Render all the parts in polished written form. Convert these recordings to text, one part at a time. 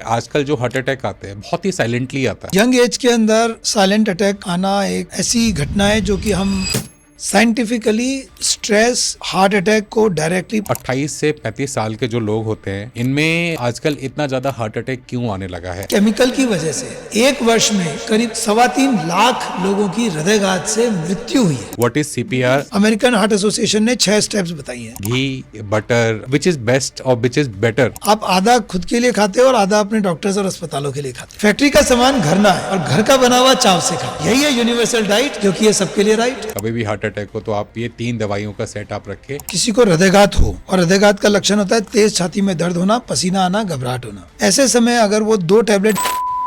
आजकल जो heart attack आते हैं बहुत ही साइलेंटली आता है। यंग एज के अंदर साइलेंट अटैक आना एक ऐसी घटना है जो कि हम साइंटिफिकली स्ट्रेस हार्ट अटैक को डायरेक्टली 28 से 35 साल के जो लोग होते हैं इनमें आजकल इतना ज्यादा हार्ट अटैक क्यों आने लगा है? केमिकल की वजह से एक वर्ष में करीब 3.25 लाख लोगों की हृदयघात से मृत्यु हुई है। What is CPR? American heart association ने 6 स्टेप्स बताई हैं। घी, बटर, विच इज बेस्ट और विच इज बेटर? आप आधा खुद के लिए खाते हो और आधा अपने डॉक्टर्स और अस्पतालों के लिए खाते हो। फैक्ट्री का सामान घर ना है और घर का बना हुआ चाव से खाओ। यही है यूनिवर्सल डाइट, क्योंकि ये सबके लिए राइट। कभी भी हार्ट अटैक हो तो आप ये 3 दवाइयों का सेट आप रखें। किसी को हृदयघात हो और हृदयघात का लक्षण होता है तेज छाती में दर्द होना, पसीना आना, घबराहट होना, ऐसे समय अगर वो 2 टैबलेट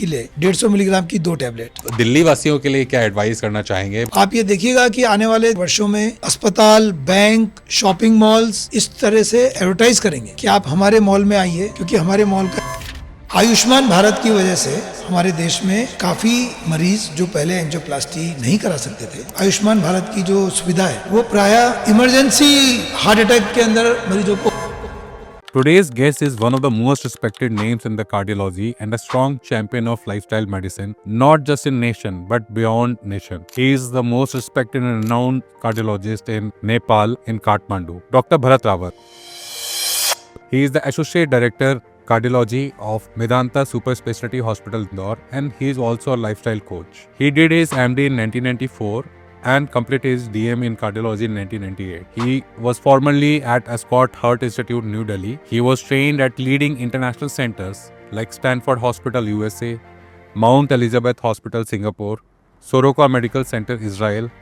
ले 150 मिलीग्राम की 2 टैबलेट। दिल्ली वासियों के लिए क्या एडवाइस करना चाहेंगे? आप ये देखिएगा कि आने वाले वर्षों में अस्पताल, बैंक, शॉपिंग मॉल्स इस तरह से एडवर्टाइज करेंगे कि आप हमारे मॉल में आइए, क्योंकि हमारे मॉल का आयुष्मान भारत की वजह से हमारे देश में काफी मरीज जो पहले एंजियोप्लास्टी नहीं करा सकते थे, आयुष्मान भारत की जो सुविधा है वो प्रायः इमरजेंसी हार्ट अटैक के अंदर मरीजों को। Today's guest is one of the most respected names in the cardiology and a strong champion of lifestyle medicine, not just in nation but beyond nation. He is the most respected and renowned cardiologist in Nepal, in Kathmandu, Dr. Bharat Rawat. He is the Associate Director Cardiology of Medanta Super Specialty Hospital, Indore, and he is also a lifestyle coach. He did his MD in 1994 and completed his DM in cardiology in 1998. He was formerly at Ascot Heart Institute, New Delhi. He was trained at leading international centers like Stanford Hospital, USA, Mount Elizabeth Hospital, Singapore, Soroka Medical Center, Israel,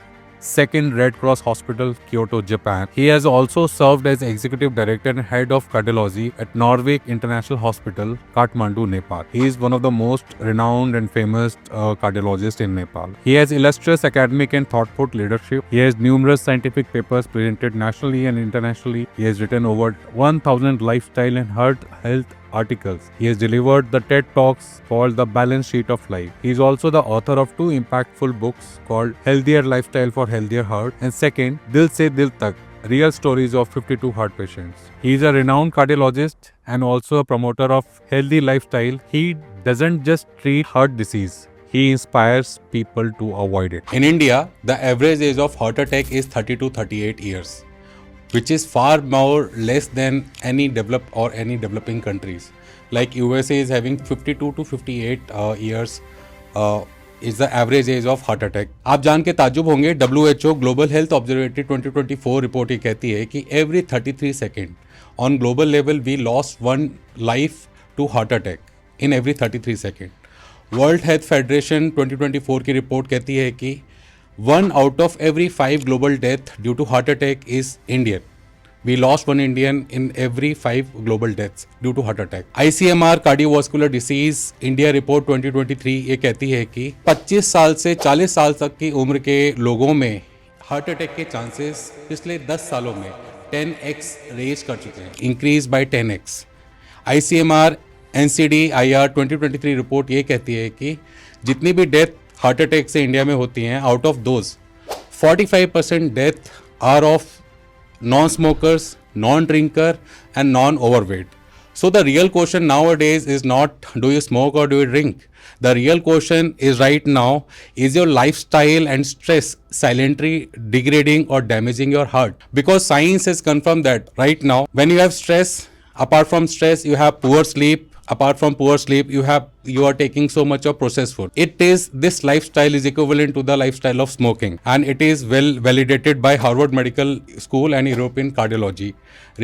Second Red Cross Hospital, Kyoto, Japan. He has also served as Executive Director and Head of Cardiology at Norvik International Hospital, Kathmandu, Nepal. He is one of the most renowned and famous cardiologists in Nepal. He has illustrious academic and thoughtful leadership. He has numerous scientific papers presented nationally and internationally. He has written over 1,000 lifestyle and health articles. He has delivered the TED Talks called The Balance Sheet of Life. He is also the author of 2 impactful books called Healthier Lifestyle for Healthier Heart and second, Dil Se Dil Tak, Real Stories of 52 Heart Patients. He is a renowned cardiologist and also a promoter of healthy lifestyle. He doesn't just treat heart disease. He inspires people to avoid it. In India, the average age of heart attack is 30 to 38 years. Which is far more less than any developed or any developing countries. Like USA is having 52 to 58 years is the average age of heart attack. आप जान के ताज्जुब होंगे, WHO Global Health Observatory 2024 report ये कहती है कि every 33 second on global level we lost 1 life to heart attack in every 33 second. World Health Federation 2024 की रिपोर्ट कहती है कि 1 out of every 5 global death due to heart attack is Indian. We lost 1 Indian in every 5 global deaths due to heart attack. ICMR Cardiovascular Disease India Report 2023 ये कहती है कि 25 साल से 40 साल तक की उम्र के लोगों में हार्ट अटैक के चांसेस पिछले 10 सालों में 10x रेज कर चुके हैं, increase by 10x. ICMR NCD-IR 2023 report ये कहती है कि जितनी भी डेथ हार्ट अटैक से इंडिया में होती हैं, out of those 45% death are of non smokers, non drinker and non overweight. So the real question nowadays is not do you smoke or do you drink? The real question is right now, is your lifestyle and stress silently degrading or damaging your heart? Because science has confirmed that right now when you have stress, apart from stress you have poor sleep. Apart from poor sleep, you are taking so much of processed food. This lifestyle is equivalent to the lifestyle of smoking, and it is well validated by Harvard Medical School and European Cardiology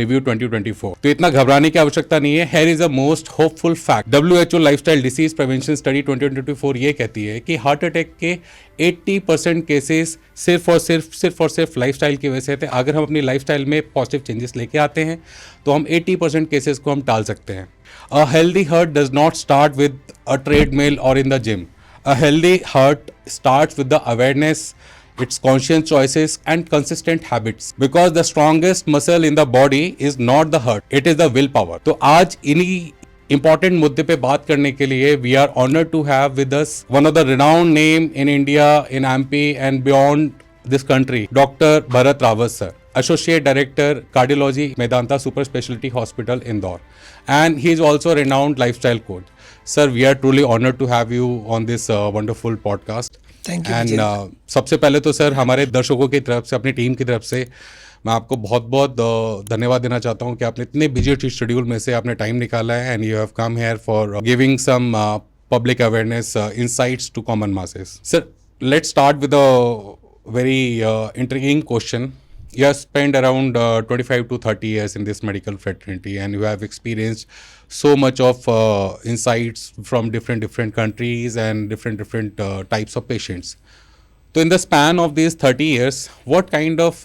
Review 2024. तो इतना घबराने की आवश्यकता नहीं है. Here is a most hopeful fact. WHO Lifestyle Disease Prevention Study 2024 ये कहती है कि हार्ट अटैक के 80% केसेस सिर्फ और सिर्फ लाइफस्टाइल की वजह से थे. अगर हम अपनी लाइफस्टाइल में पॉजिटिव चेंजेस लेके आते हैं तो हम 80% केसेस को हम टाल सकते हैं. A healthy heart does not start with a treadmill or in the gym. A healthy heart starts with the awareness, its conscious choices and consistent habits. Because the strongest muscle in the body is not the heart, it is the willpower. तो आज इन्हीं important मुद्दे पे बात करने के लिए we are honored to have with us one of the renowned name in India, in MP and beyond this country, Dr. Bharat Rawat sir. Associate Director Cardiology Medanta Super Specialty Hospital Indore, and he is also a renowned lifestyle coach. Sir, we are truly honored to have you on this wonderful podcast. Thank you, and Vijay. सबसे पहले तो sir हमारे दर्शकों की तरफ से, अपनी team की तरफ से मैं आपको बहुत बहुत धन्यवाद देना चाहता हूँ कि आपने इतने बिजी शेड्यूल में से आपने टाइम निकाला है and you have come here for giving some public awareness insights to common masses. Sir, let's start with a very intriguing question. You have spent around 25 to 30 years in this medical fraternity and you have experienced so much of insights from different countries and different types of patients. So in the span of these 30 years, what kind of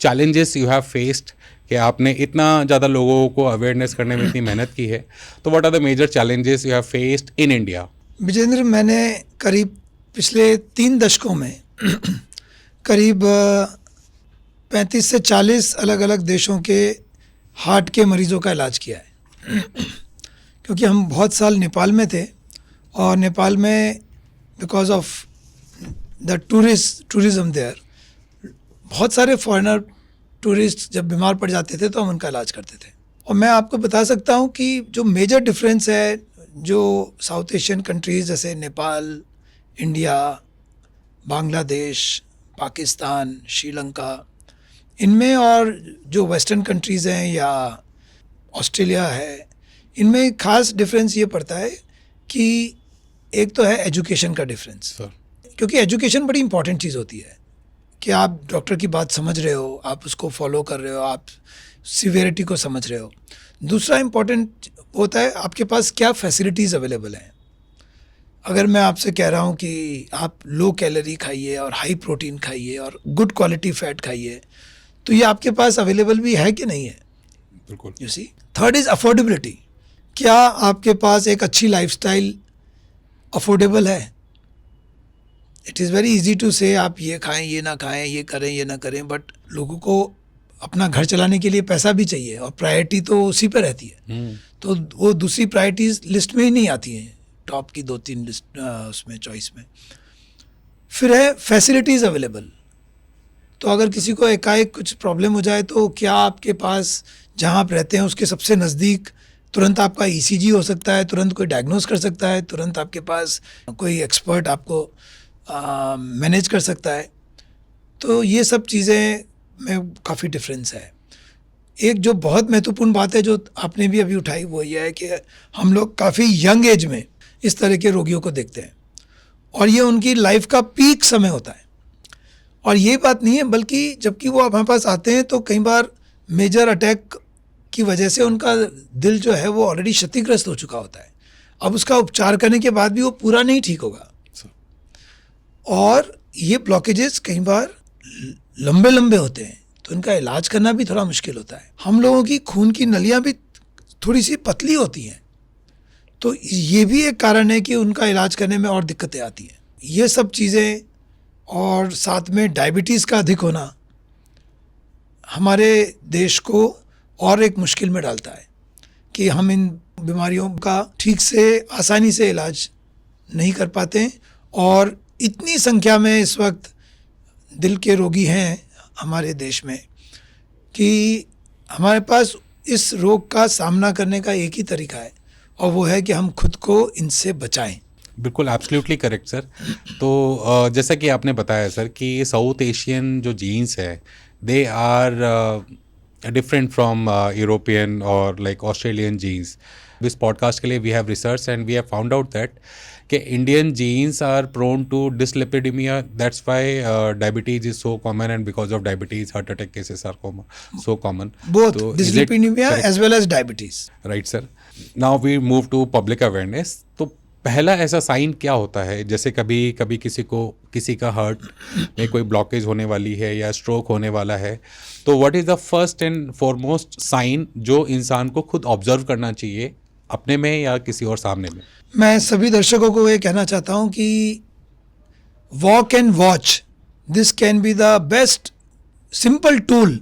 challenges you have faced कि आपने इतना ज़्यादा लोगों को awareness करने में इतनी मेहनत की है, तो what are the major challenges you have faced in India? Vijendra, मैंने करीब पिछले 3 दशकों में करीब 35 से 40 अलग अलग देशों के हार्ट के मरीजों का इलाज किया है क्योंकि हम बहुत साल नेपाल में थे और नेपाल में because of the tourism there बहुत सारे फॉरेनर टूरिस्ट जब बीमार पड़ जाते थे तो हम उनका इलाज करते थे। और मैं आपको बता सकता हूँ कि जो मेजर डिफरेंस है जो साउथ एशियन कंट्रीज़ जैसे नेपाल, इंडिया, बांग्लादेश, पाकिस्तान, श्रीलंका, इनमें और जो वेस्टर्न कंट्रीज़ हैं या ऑस्ट्रेलिया है, इनमें ख़ास डिफरेंस ये पड़ता है कि एक तो है एजुकेशन का डिफरेंस, क्योंकि एजुकेशन बड़ी इंपॉर्टेंट चीज़ होती है कि आप डॉक्टर की बात समझ रहे हो, आप उसको फॉलो कर रहे हो, आप सीवियरिटी को समझ रहे हो। दूसरा इम्पॉर्टेंट होता है आपके पास क्या फैसिलिटीज़ अवेलेबल हैं। अगर मैं आपसे कह रहा हूँ कि आप लो कैलोरी खाइए और हाई प्रोटीन खाइए और गुड क्वालिटी फैट खाइए, तो ये आपके पास अवेलेबल भी है कि नहीं है? बिल्कुल। You see, third is affordability. क्या आपके पास एक अच्छी लाइफस्टाइल अफोर्डेबल है? It is very easy to say आप ये खाएं, ये ना खाएं, ये करें, ये ना करें, बट लोगों को अपना घर चलाने के लिए पैसा भी चाहिए और प्रायोरिटी तो उसी पे रहती है। तो वो दूसरी प्रायोरिटीज़ लिस्ट में ही नहीं आती हैं, टॉप की 2-3 लिस्ट उसमें चॉइस में। फिर है फैसिलिटीज़ अवेलेबल। तो अगर किसी को एकाएक कुछ प्रॉब्लम हो जाए तो क्या आपके पास जहाँ आप रहते हैं उसके सबसे नज़दीक तुरंत आपका ECG हो सकता है, तुरंत कोई डायग्नोस कर सकता है, तुरंत आपके पास कोई एक्सपर्ट आपको मैनेज कर सकता है? तो ये सब चीज़ें में काफ़ी डिफरेंस है। एक जो बहुत महत्वपूर्ण बात है जो आपने भी अभी उठाई वो ये है कि हम लोग काफ़ी यंग एज में इस तरह के रोगियों को देखते हैं और ये उनकी लाइफ का पीक समय होता है। और ये बात नहीं है, बल्कि जबकि वो हमारे पास आते हैं तो कई बार मेजर अटैक की वजह से उनका दिल जो है वो ऑलरेडी क्षतिग्रस्त हो चुका होता है। अब उसका उपचार करने के बाद भी वो पूरा नहीं ठीक होगा और ये ब्लॉकेजेस कई बार लंबे लंबे होते हैं, तो इनका इलाज करना भी थोड़ा मुश्किल होता है। हम लोगों की खून की नलियाँ भी थोड़ी सी पतली होती हैं, तो ये भी एक कारण है कि उनका इलाज करने में और दिक्कतें आती हैं। ये सब चीज़ें और साथ में डायबिटीज़ का अधिक होना हमारे देश को और एक मुश्किल में डालता है कि हम इन बीमारियों का ठीक से आसानी से इलाज नहीं कर पाते हैं। और इतनी संख्या में इस वक्त दिल के रोगी हैं हमारे देश में कि हमारे पास इस रोग का सामना करने का एक ही तरीका है और वो है कि हम खुद को इनसे बचाएं। बिल्कुल, एब्सोल्युटली करेक्ट सर। तो जैसा कि आपने बताया सर कि साउथ एशियन जो जीन्स है they are different from European और लाइक ऑस्ट्रेलियन जीन्स। इस पॉडकास्ट के लिए we have research and we have found out that कि Indian genes are prone to dyslipidemia, that's why diabetes is so common and because of diabetes heart attack cases are so common, both dyslipidemia as well as diabetes. Right sir. Now we move to public awareness. तो पहला ऐसा sign क्या होता है, जैसे कभी कभी किसी का हार्ट में कोई ब्लॉकेज होने वाली है या स्ट्रोक होने वाला है, तो what is the first and foremost sign जो इंसान को खुद ऑब्जर्व करना चाहिए अपने में या किसी और सामने में? मैं सभी दर्शकों को ये कहना चाहता हूँ कि walk and watch, this can be the best simple tool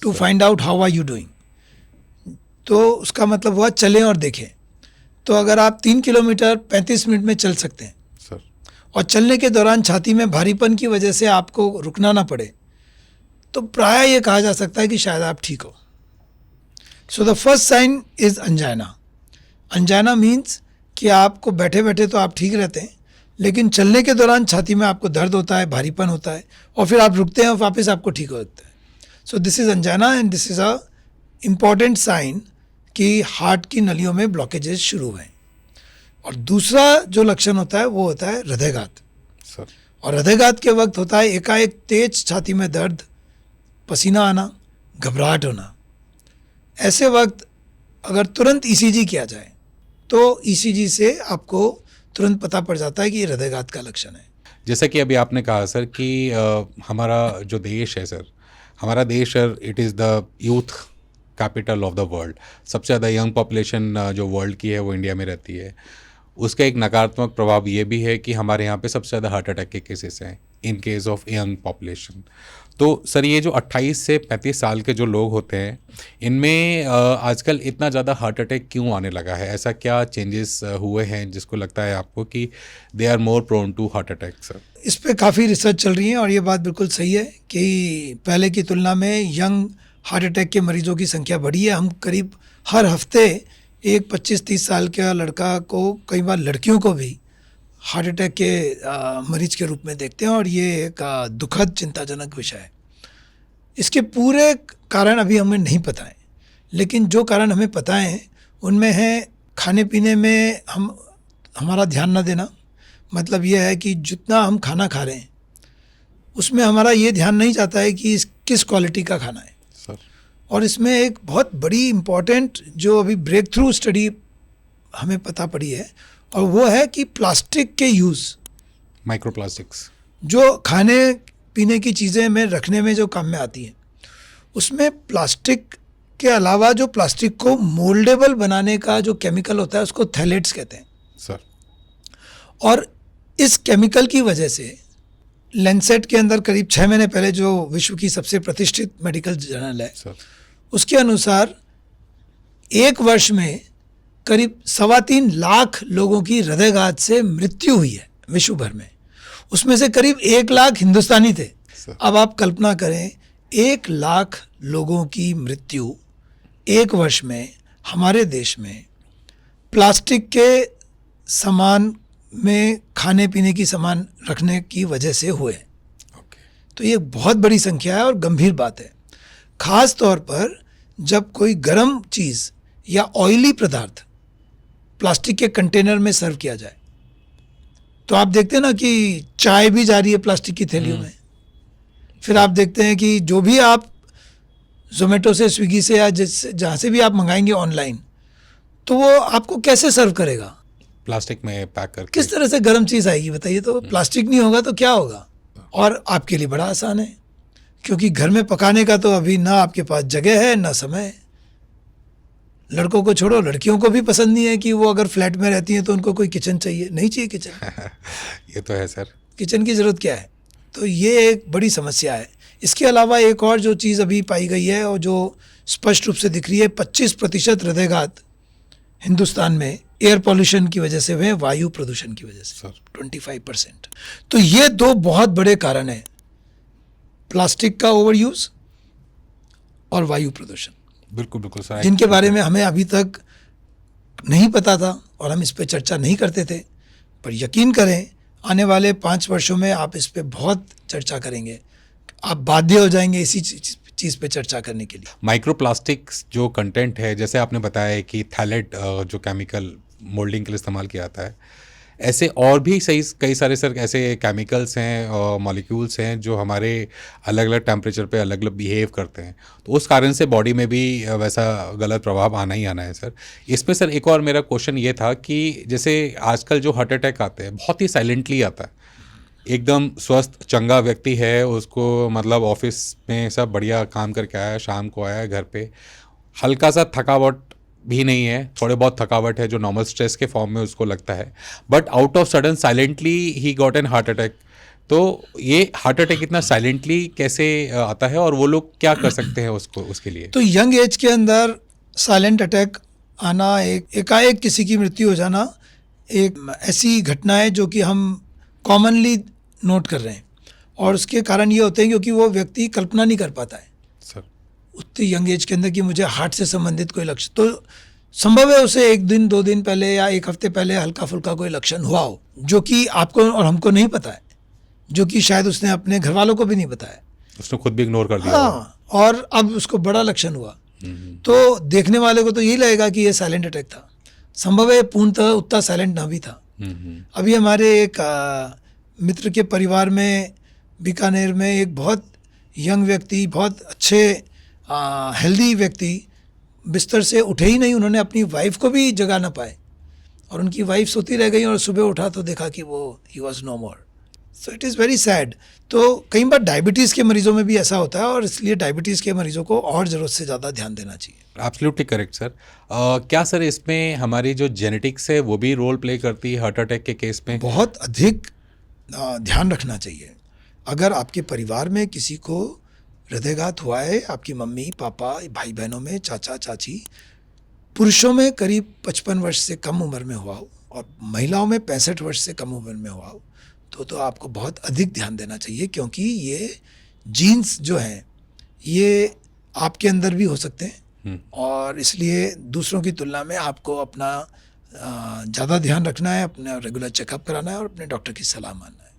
to find out how are you doing. तो उसका मतलब हुआ चलें और देखें। तो अगर आप 3 किलोमीटर 35 मिनट में चल सकते हैं सर और चलने के दौरान छाती में भारीपन की वजह से आपको रुकना ना पड़े, तो प्रायः ये कहा जा सकता है कि शायद आप ठीक हो। So the first sign is angina. Angina means कि आपको बैठे बैठे तो आप ठीक रहते हैं, लेकिन चलने के दौरान छाती में आपको दर्द होता है, भारीपन होता है, और फिर आप रुकते हैं और वापस आपको ठीक हो जाता है. So this is angina and this is a important sign कि हार्ट की नलियों में ब्लॉकेजेस शुरू हैं. और दूसरा जो लक्षण होता है वो होता है हृदयघात. सर और हृदयघात के वक्त होता है एकाएक तेज छाती में दर्द, पसीना आना, घबराहट होना. ऐसे वक्त अगर तुरंत ईसीजी किया जाए तो ईसीजी से आपको तुरंत पता पड़ जाता है कि ये हृदयघात का लक्षण है. जैसा कि अभी आपने कहा सर कि हमारा जो देश है सर, हमारा देश sir, it is the youth capital of the world. सबसे ज़्यादा यंग पॉपुलेशन जो वर्ल्ड की है वो इंडिया में रहती है. उसका एक नकारात्मक प्रभाव ये भी है कि हमारे यहाँ पे सबसे ज़्यादा हार्ट अटैक के केसेस हैं इन केस ऑफ यंग पॉपुलेशन. तो सर ये जो 28 से 35 साल के जो लोग होते हैं, इनमें आजकल इतना ज़्यादा हार्ट अटैक क्यों आने लगा है? ऐसा क्या चेंजेस हुए हैं जिसको लगता है आपको कि they are more prone to heart attack sir? इस पे काफ़ी रिसर्च चल रही है और ये बात बिल्कुल सही है कि पहले की तुलना में यंग हार्ट अटैक के मरीजों की संख्या बढ़ी है. हम करीब हर हफ्ते एक 25-30 साल का लड़का को, कई बार लड़कियों को भी हार्ट अटैक के मरीज के रूप में देखते हैं और ये एक दुखद चिंताजनक विषय है. इसके पूरे कारण अभी हमें नहीं पता है, लेकिन जो कारण हमें पता है उनमें है खाने पीने में हमारा ध्यान न देना. मतलब ये है कि जितना हम खाना खा रहे हैं उसमें हमारा ये ध्यान नहीं जाता है कि किस क्वालिटी का खाना है. और इसमें एक बहुत बड़ी इम्पॉर्टेंट जो अभी ब्रेक थ्रू स्टडी हमें पता पड़ी है, और वो है कि प्लास्टिक के यूज़, माइक्रो प्लास्टिक्स, जो खाने पीने की चीज़ें में रखने में जो काम में आती हैं, उसमें प्लास्टिक के अलावा जो प्लास्टिक को मोल्डेबल बनाने का जो केमिकल होता है उसको थैलेट्स कहते हैं सर. और इस केमिकल की वजह से लेंसेट के अंदर करीब 6 महीने पहले जो विश्व की सबसे प्रतिष्ठित मेडिकल जर्नल है सर, उसके अनुसार एक वर्ष में करीब 3.25 लाख लोगों की हृदयघात से मृत्यु हुई है विश्व भर में. उसमें से करीब 1 लाख हिंदुस्तानी थे. अब आप कल्पना करें, 1 लाख लोगों की मृत्यु एक वर्ष में हमारे देश में प्लास्टिक के सामान में, खाने पीने की सामान रखने की वजह से हुए. तो ये बहुत बड़ी संख्या है और गंभीर बात है. खास तौर पर जब कोई गर्म चीज़ या ऑयली पदार्थ प्लास्टिक के कंटेनर में सर्व किया जाए, तो आप देखते हैं ना कि चाय भी जा रही है प्लास्टिक की थैलियों में. फिर आप देखते हैं कि जो भी आप जोमेटो से, स्विगी से या जहाँ से भी आप मंगाएंगे ऑनलाइन, तो वो आपको कैसे सर्व करेगा? प्लास्टिक में पैक करके. किस तरह से गर्म चीज़ आएगी बताइए? तो प्लास्टिक नहीं होगा तो क्या होगा? और आपके लिए बड़ा आसान है, क्योंकि घर में पकाने का तो अभी ना आपके पास जगह है ना समय है. लड़कों को छोड़ो, लड़कियों को भी पसंद नहीं है कि वो अगर फ्लैट में रहती हैं तो उनको कोई किचन चाहिए. नहीं चाहिए किचन. ये तो है सर. किचन की ज़रूरत क्या है? तो ये एक बड़ी समस्या है. इसके अलावा एक और जो चीज़ अभी पाई गई है और जो स्पष्ट रूप से दिख रही है, 25% हृदयघात हिंदुस्तान में एयर पॉल्यूशन की वजह से हुए, वायु प्रदूषण की वजह से 25%. तो ये 2 बहुत बड़े कारण हैं, प्लास्टिक का ओवर यूज और वायु प्रदूषण. बिल्कुल बिल्कुल सर. जिनके बारे में हमें अभी तक नहीं पता था और हम इस पर चर्चा नहीं करते थे, पर यकीन करें आने वाले 5 वर्षों में आप इस पे बहुत चर्चा करेंगे. आप बाध्य हो जाएंगे इसी चीज़ पे चर्चा करने के लिए. माइक्रो प्लास्टिक्स जो कंटेंट है, जैसे आपने बताया है कि थैलेट जो केमिकल मोल्डिंग के लिए इस्तेमाल किया जाता है, ऐसे और भी कई सारे सर ऐसे केमिकल्स हैं और मॉलिक्यूल्स हैं जो हमारे अलग अलग टेम्परेचर पे अलग अलग बिहेव करते हैं. तो उस कारण से बॉडी में भी वैसा गलत प्रभाव आना ही आना है सर. इसमें सर एक और मेरा क्वेश्चन ये था कि जैसे आजकल जो हार्ट अटैक आते हैं बहुत ही साइलेंटली आता है. एकदम स्वस्थ चंगा व्यक्ति है, उसको मतलब ऑफिस में सब बढ़िया काम करके आया, शाम को आया घर पे, हल्का सा थकावट भी नहीं है, थोड़े बहुत थकावट है जो नॉर्मल स्ट्रेस के फॉर्म में उसको लगता है, but out of sudden silently he got an heart attack. तो ये हार्ट अटैक इतना साइलेंटली कैसे आता है और वो लोग क्या कर सकते हैं उसके लिए? तो यंग एज के अंदर साइलेंट अटैक आना, एकाएक किसी की मृत्यु हो जाना, एक ऐसी घटना है जो कि हम कॉमनली नोट कर रहे हैं. और उसके कारण ये होते हैं क्योंकि वो व्यक्ति कल्पना नहीं कर पाता है सर उतनी यंग एज के अंदर कि मुझे हार्ट से संबंधित कोई लक्ष्य. तो संभव है उसे 1 दिन 2 दिन पहले या 1 हफ्ते पहले हल्का फुल्का कोई लक्षण हुआ हो, जो कि आपको और हमको नहीं पता है, जो कि शायद उसने अपने घर वालों को भी नहीं बताया। उसने खुद भी इग्नोर कर दिया। हाँ, और अब उसको बड़ा लक्षण हुआ, तो देखने वाले को तो यही लगेगा कि ये साइलेंट अटैक था। संभव है पूर्णतः उतना साइलेंट ना भी था। अभी हमारे एक मित्र के परिवार में बीकानेर में एक बहुत यंग व्यक्ति, बहुत अच्छे हेल्दी व्यक्ति बिस्तर से उठे ही नहीं, उन्होंने अपनी वाइफ को भी जगा ना पाए और उनकी वाइफ सोती रह गई और सुबह उठा तो देखा कि वो he was no more. So it is very sad. तो कई बार डायबिटीज़ के मरीजों में भी ऐसा होता है और इसलिए डायबिटीज़ के मरीजों को और ज़रूरत से ज़्यादा ध्यान देना चाहिए। Absolutely correct sir. क्या सर इसमें हमारी जो जेनेटिक्स है वो भी रोल प्ले करती है हार्ट अटैक के केस में? बहुत अधिक ध्यान रखना चाहिए। अगर आपके परिवार में किसी को हृदयघात हुआ है, आपकी मम्मी पापा भाई बहनों में चाचा चाची, पुरुषों में करीब 55 वर्ष से कम उम्र में हुआ हो और महिलाओं में 65 वर्ष से कम उम्र में हुआ हो, तो आपको बहुत अधिक ध्यान देना चाहिए, क्योंकि ये जीन्स जो हैं ये आपके अंदर भी हो सकते हैं और इसलिए दूसरों की तुलना में आपको अपना ज़्यादा ध्यान रखना है, अपना रेगुलर चेकअप कराना है और अपने डॉक्टर की सलाह मानना है।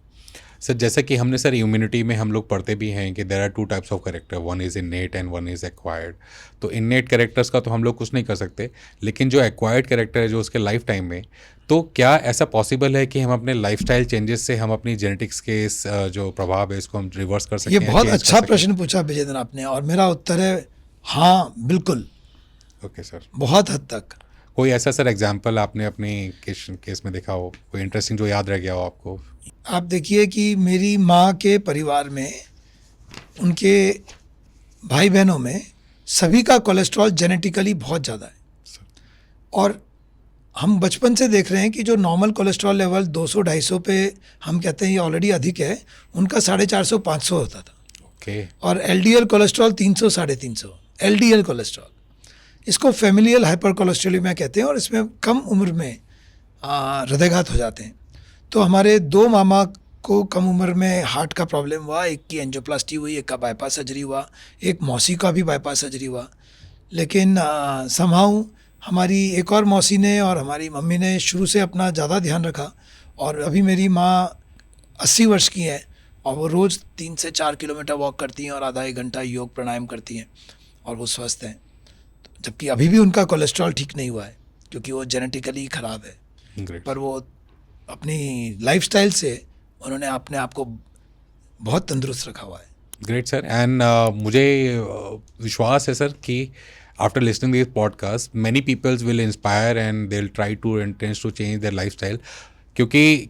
सर जैसा कि हमने सर इम्यूनिटी में हम लोग पढ़ते भी हैं कि there are 2 types of character, one is innate and one is acquired. तो इननेट कैरेक्टर्स का तो हम लोग कुछ नहीं कर सकते, लेकिन जो एक्वायर्ड कैरेक्टर है जो उसके लाइफ टाइम में, तो क्या ऐसा पॉसिबल है कि हम अपने लाइफस्टाइल चेंजेस से हम अपनी जेनेटिक्स के इस जो प्रभाव है इसको हम रिवर्स कर सकते ये हैं? बहुत change कर अच्छा सकें? प्रश्न पूछा विजेंद्र आपने, और मेरा उत्तर है हाँ, बिल्कुल, ओके सर। बहुत हद तक। कोई ऐसा सर एग्जाम्पल आपने अपने केस में देखा हो, कोई इंटरेस्टिंग जो याद रह गया हो आपको? आप देखिए कि मेरी माँ के परिवार में, उनके भाई बहनों में सभी का कोलेस्ट्रॉल जेनेटिकली बहुत ज़्यादा है और हम बचपन से देख रहे हैं कि जो नॉर्मल कोलेस्ट्रॉल लेवल 200-250 पे हम कहते हैं ये ऑलरेडी अधिक है, उनका 450-500 होता था। ओके। और एलडीएल कोलेस्ट्रॉल 300-350 एलडीएल कोलेस्ट्रॉल, इसको फैमिलियल हाइपर कोलेस्ट्रोलेमिया कहते हैं और इसमें कम उम्र में हृदयघात हो जाते हैं। तो हमारे 2 मामा को कम उम्र में हार्ट का प्रॉब्लम हुआ, एक की एंजियोप्लास्टी हुई, एक का बाईपास सर्जरी हुआ, एक मौसी का भी बाईपास सर्जरी हुआ। लेकिन समहाउ हमारी एक और मौसी ने और हमारी मम्मी ने शुरू से अपना ज़्यादा ध्यान रखा और अभी मेरी माँ 80 वर्ष की हैं और वो रोज़ 3 से 4 किलोमीटर वॉक करती हैं और आधा 1 घंटा योग प्राणायाम करती हैं और वो स्वस्थ हैं, जबकि अभी भी उनका कोलेस्ट्रॉल ठीक नहीं हुआ है क्योंकि वो जेनेटिकली ख़राब है। ग्रेट। पर वो अपनी लाइफस्टाइल से उन्होंने अपने आप को बहुत तंदुरुस्त रखा हुआ है। Great sir. एंड मुझे विश्वास है सर कि after listening this podcast many peoples will inspire and they will try to intense to change their lifestyle, क्योंकि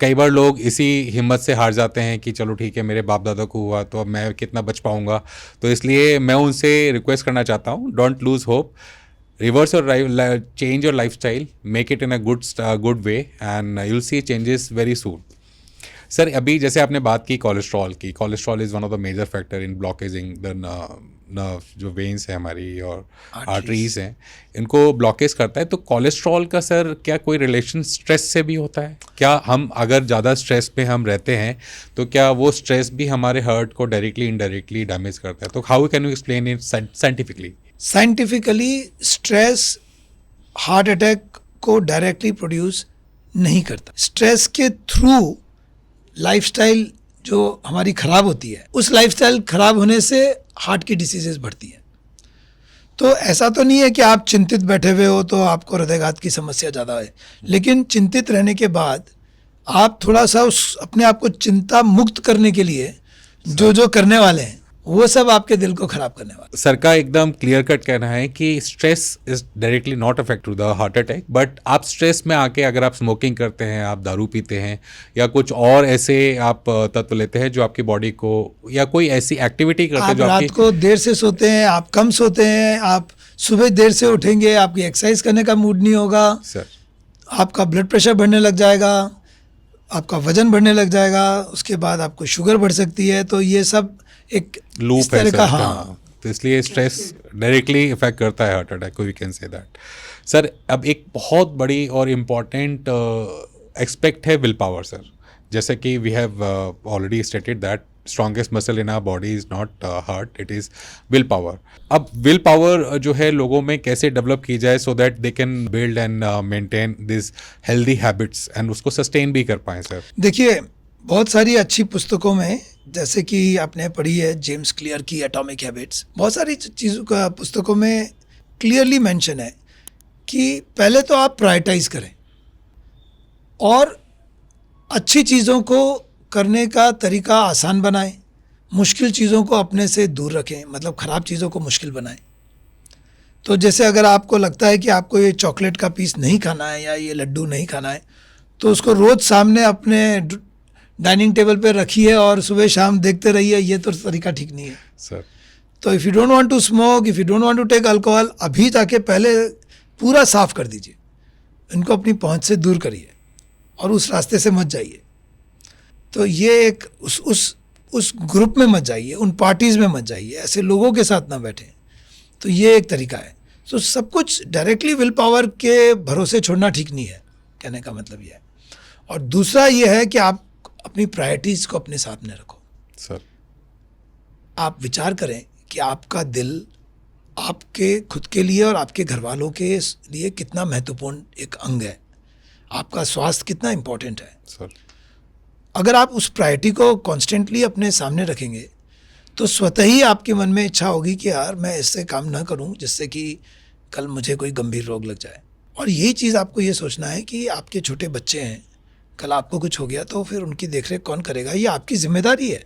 कई बार लोग इसी हिम्मत से हार जाते हैं कि चलो ठीक है मेरे बाप दादा को हुआ तो अब मैं कितना बच पाऊंगा। तो इसलिए मैं उनसे रिक्वेस्ट करना चाहता हूँ, don't lose hope, reverse your change your lifestyle, make it in a good way and you'll see changes very soon. Sir अभी जैसे आपने बात की कोलेस्ट्रॉल की, cholesterol is one of the major factor in blockaging the nerve, जो veins है हमारी और आर्टरीज हैं, इनको ब्लॉकेज करता है। तो कोलेस्ट्रॉल का सर क्या कोई रिलेशन स्ट्रेस से भी होता है? क्या हम अगर ज़्यादा स्ट्रेस पे हम रहते हैं तो क्या वो स्ट्रेस भी हमारे हार्ट को डायरेक्टली इनडायरेक्टली डैमेज करता है? तो how can you explain it scientifically? Scientifically stress heart attack को डायरेक्टली प्रोड्यूस नहीं करता। स्ट्रेस के थ्रू लाइफस्टाइल जो हमारी ख़राब होती है, उस लाइफस्टाइल ख़राब होने से हार्ट की डिसीजेज बढ़ती हैं। तो ऐसा तो नहीं है कि आप चिंतित बैठे हुए हो तो आपको हृदयघात की समस्या ज़्यादा है, लेकिन चिंतित रहने के बाद आप थोड़ा सा उस अपने आप को चिंता मुक्त करने के लिए जो करने वाले हैं वो सब आपके दिल को खराब करने वाला। सर का एकदम क्लियर कट कहना है कि stress is directly not affect to the heart attack, but आप स्ट्रेस में आके अगर आप स्मोकिंग करते हैं, आप दारू पीते हैं या कुछ और ऐसे आप तत्व लेते हैं जो आपकी बॉडी को, या कोई ऐसी एक्टिविटी करते हैं आप जो रात को देर से सोते हैं, आप कम सोते हैं, आप सुबह देर से उठेंगे, आपकी एक्सरसाइज करने का मूड नहीं होगा, सर आपका ब्लड प्रेशर बढ़ने लग जाएगा, आपका वजन बढ़ने लग जाएगा, उसके बाद आपको शुगर बढ़ सकती है। तो ये सब एक लूप है सर। हाँ, तो इसलिए स्ट्रेस डायरेक्टली इफेक्ट करता है हार्ट अटैक को, we can say that. Sir अब एक बहुत बड़ी और इम्पॉर्टेंट एस्पेक्ट है विल पावर सर। जैसे कि we have already stated that strongest muscle in our body is not heart, it is will power. अब विल पावर जो है लोगों में कैसे डेवलप की जाए so that they can build and maintain this healthy habits and उसको sustain भी कर पाएं सर? देखिए, बहुत सारी अच्छी पुस्तकों में, जैसे कि आपने पढ़ी है जेम्स क्लियर की एटॉमिक हैबिट्स, बहुत सारी चीज़ों का पुस्तकों में क्लियरली मेंशन है कि पहले तो आप प्रायोरिटाइज करें और अच्छी चीज़ों को करने का तरीका आसान बनाएं, मुश्किल चीज़ों को अपने से दूर रखें, मतलब ख़राब चीज़ों को मुश्किल बनाएं. तो जैसे अगर आपको लगता है कि आपको ये चॉकलेट का पीस नहीं खाना है या ये लड्डू नहीं खाना है, तो उसको रोज़ सामने अपने डाइनिंग टेबल पे रखिए और सुबह शाम देखते रहिए. ये तो तरीका ठीक नहीं है सर. तो if you don't want to smoke, if you don't want to take alcohol, अभी जाके पहले पूरा साफ कर दीजिए, इनको अपनी पहुंच से दूर करिए और उस रास्ते से मत जाइए. तो ये एक उस ग्रुप में मत जाइए, उन पार्टीज़ में मत जाइए, ऐसे लोगों के साथ ना बैठें. तो ये एक तरीका है. तो सब कुछ डायरेक्टली विल पावर के भरोसे छोड़ना ठीक नहीं है, कहने का मतलब ये है. और दूसरा ये है कि आप अपनी प्रायोरिटीज़ को अपने सामने रखो सर. आप विचार करें कि आपका दिल आपके खुद के लिए और आपके घर वालों के लिए कितना महत्वपूर्ण एक अंग है. आपका स्वास्थ्य कितना इम्पोर्टेंट है सर. अगर आप उस प्रायोरिटी को कॉन्स्टेंटली अपने सामने रखेंगे तो स्वतः ही आपके मन में इच्छा होगी कि यार मैं इससे काम ना करूं जिससे कि कल मुझे कोई गंभीर रोग लग जाए. और यही चीज़ आपको ये सोचना है कि आपके छोटे बच्चे हैं, कल आपको कुछ हो गया तो फिर उनकी देखरेख कौन करेगा, ये आपकी जिम्मेदारी है.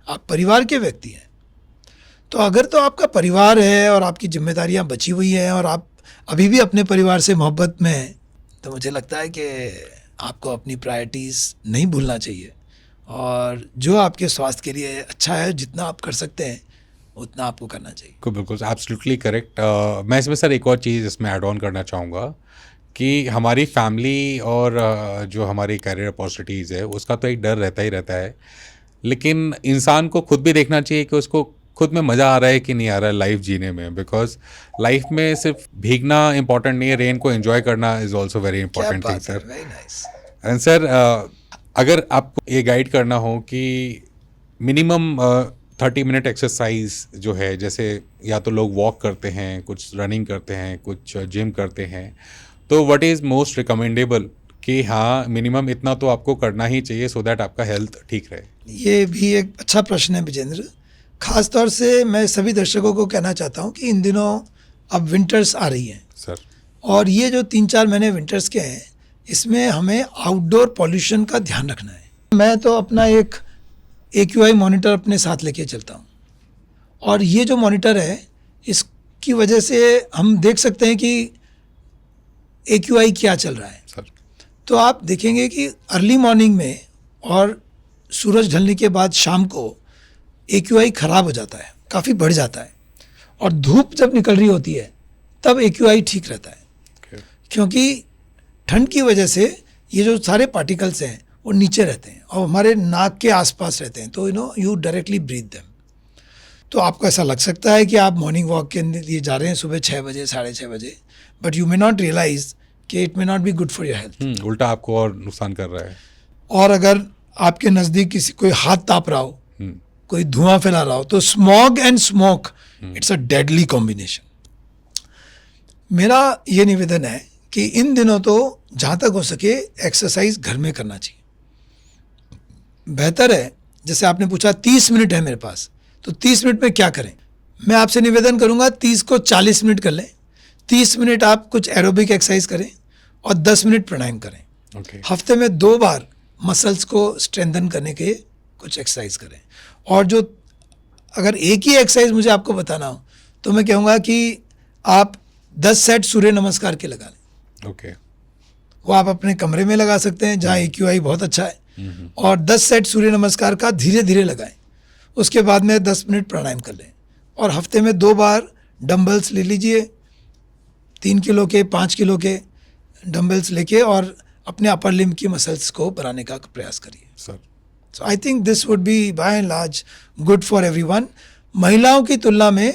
आप परिवार के व्यक्ति हैं. तो अगर तो आपका परिवार है और आपकी जिम्मेदारियां बची हुई हैं और आप अभी भी अपने परिवार से मोहब्बत में हैं, तो मुझे लगता है कि आपको अपनी प्रायोरिटीज़ नहीं भूलना चाहिए और जो आपके स्वास्थ्य के लिए अच्छा है, जितना आप कर सकते हैं उतना आपको करना चाहिए. बिल्कुल एब्सोल्युटली करेक्ट. मैं इसमें सर एक और चीज़ इसमें ऐड ऑन करना चाहूँगा कि हमारी फैमिली और जो हमारी कैरियर अपॉर्चुनिटीज़ है उसका तो एक डर रहता ही रहता है, लेकिन इंसान को खुद भी देखना चाहिए कि उसको खुद में मज़ा आ रहा है कि नहीं आ रहा है लाइफ जीने में. बिकॉज लाइफ में सिर्फ भीगना इंपॉर्टेंट नहीं है, रेन को एंजॉय करना is also very important thing sir. Very nice. And sir अगर आपको ये गाइड करना हो कि मिनिमम 30 मिनट एक्सरसाइज जो है, जैसे या तो लोग वॉक करते हैं, कुछ रनिंग करते हैं, कुछ जिम करते हैं, तो व्हाट इज़ मोस्ट रिकमेंडेबल कि हाँ मिनिमम इतना तो आपको करना ही चाहिए सो दैट आपका हेल्थ ठीक रहे? ये भी एक अच्छा प्रश्न है विजेंद्र. खास तौर से मैं सभी दर्शकों को कहना चाहता हूँ कि इन दिनों अब विंटर्स आ रही हैं सर, और ये जो 3-4 महीने विंटर्स के हैं इसमें हमें आउटडोर पॉल्यूशन का ध्यान रखना है. मैं तो अपना एक AQI मॉनिटर अपने साथ लेके चलता हूँ और ये जो मॉनिटर है इसकी वजह से हम देख सकते हैं कि AQI क्या चल रहा है. सर. तो आप देखेंगे कि अर्ली मॉर्निंग में और सूरज ढलने के बाद शाम को AQI ख़राब हो जाता है, काफ़ी बढ़ जाता है. और धूप जब निकल रही होती है तब AQI ठीक रहता है. Okay. क्योंकि ठंड की वजह से ये जो सारे पार्टिकल्स हैं वो नीचे रहते हैं और हमारे नाक के आसपास रहते हैं, तो यू डायरेक्टली ब्रीथ देम. तो आपको ऐसा लग सकता है कि आप मॉर्निंग वॉक के लिए जा रहे हैं सुबह 6 बजे 6:30 बजे, but you may not realise कि it may not be good for your health. उल्टा आपको और नुकसान कर रहा है. और अगर आपके नज़दीक कोई हाथ ताप रहा हो, कोई धुआं फैला रहा हो, तो smog and smoke it's a deadly combination. मेरा ये निवेदन है कि इन दिनों तो जहाँ तक हो सके एक्सरसाइज घर में करना चाहिए. बेहतर है, जैसे आपने पूछा 30 मिनट है मेरे पास, तो 30 मिनट में क्या करें. मैं आपसे निवेदन करूँगा 30 को 40 मिनट कर लें. 30 मिनट आप कुछ एरोबिक एक्सरसाइज करें और 10 मिनट प्राणायाम करें. Okay. हफ्ते में 2 बार मसल्स को स्ट्रेंथन करने के कुछ एक्सरसाइज करें. और जो अगर एक ही एक्सरसाइज मुझे आपको बताना हो तो मैं कहूँगा कि आप 10 सेट सूर्य नमस्कार के लगा लें. Okay. वो आप अपने कमरे में लगा सकते हैं जहाँ AQI बहुत अच्छा है, और 10 सेट सूर्य नमस्कार का धीरे धीरे लगाएं. उसके बाद में 10 मिनट प्राणायाम कर लें और हफ्ते में 2 बार डंबल्स ले लीजिए, 3 किलो के 5 किलो के डंबल्स लेके, और अपने अपर लिम्ब की मसल्स को बनाने का प्रयास करिए. Sir. So I think this would be by and large good for everyone. महिलाओं की तुलना में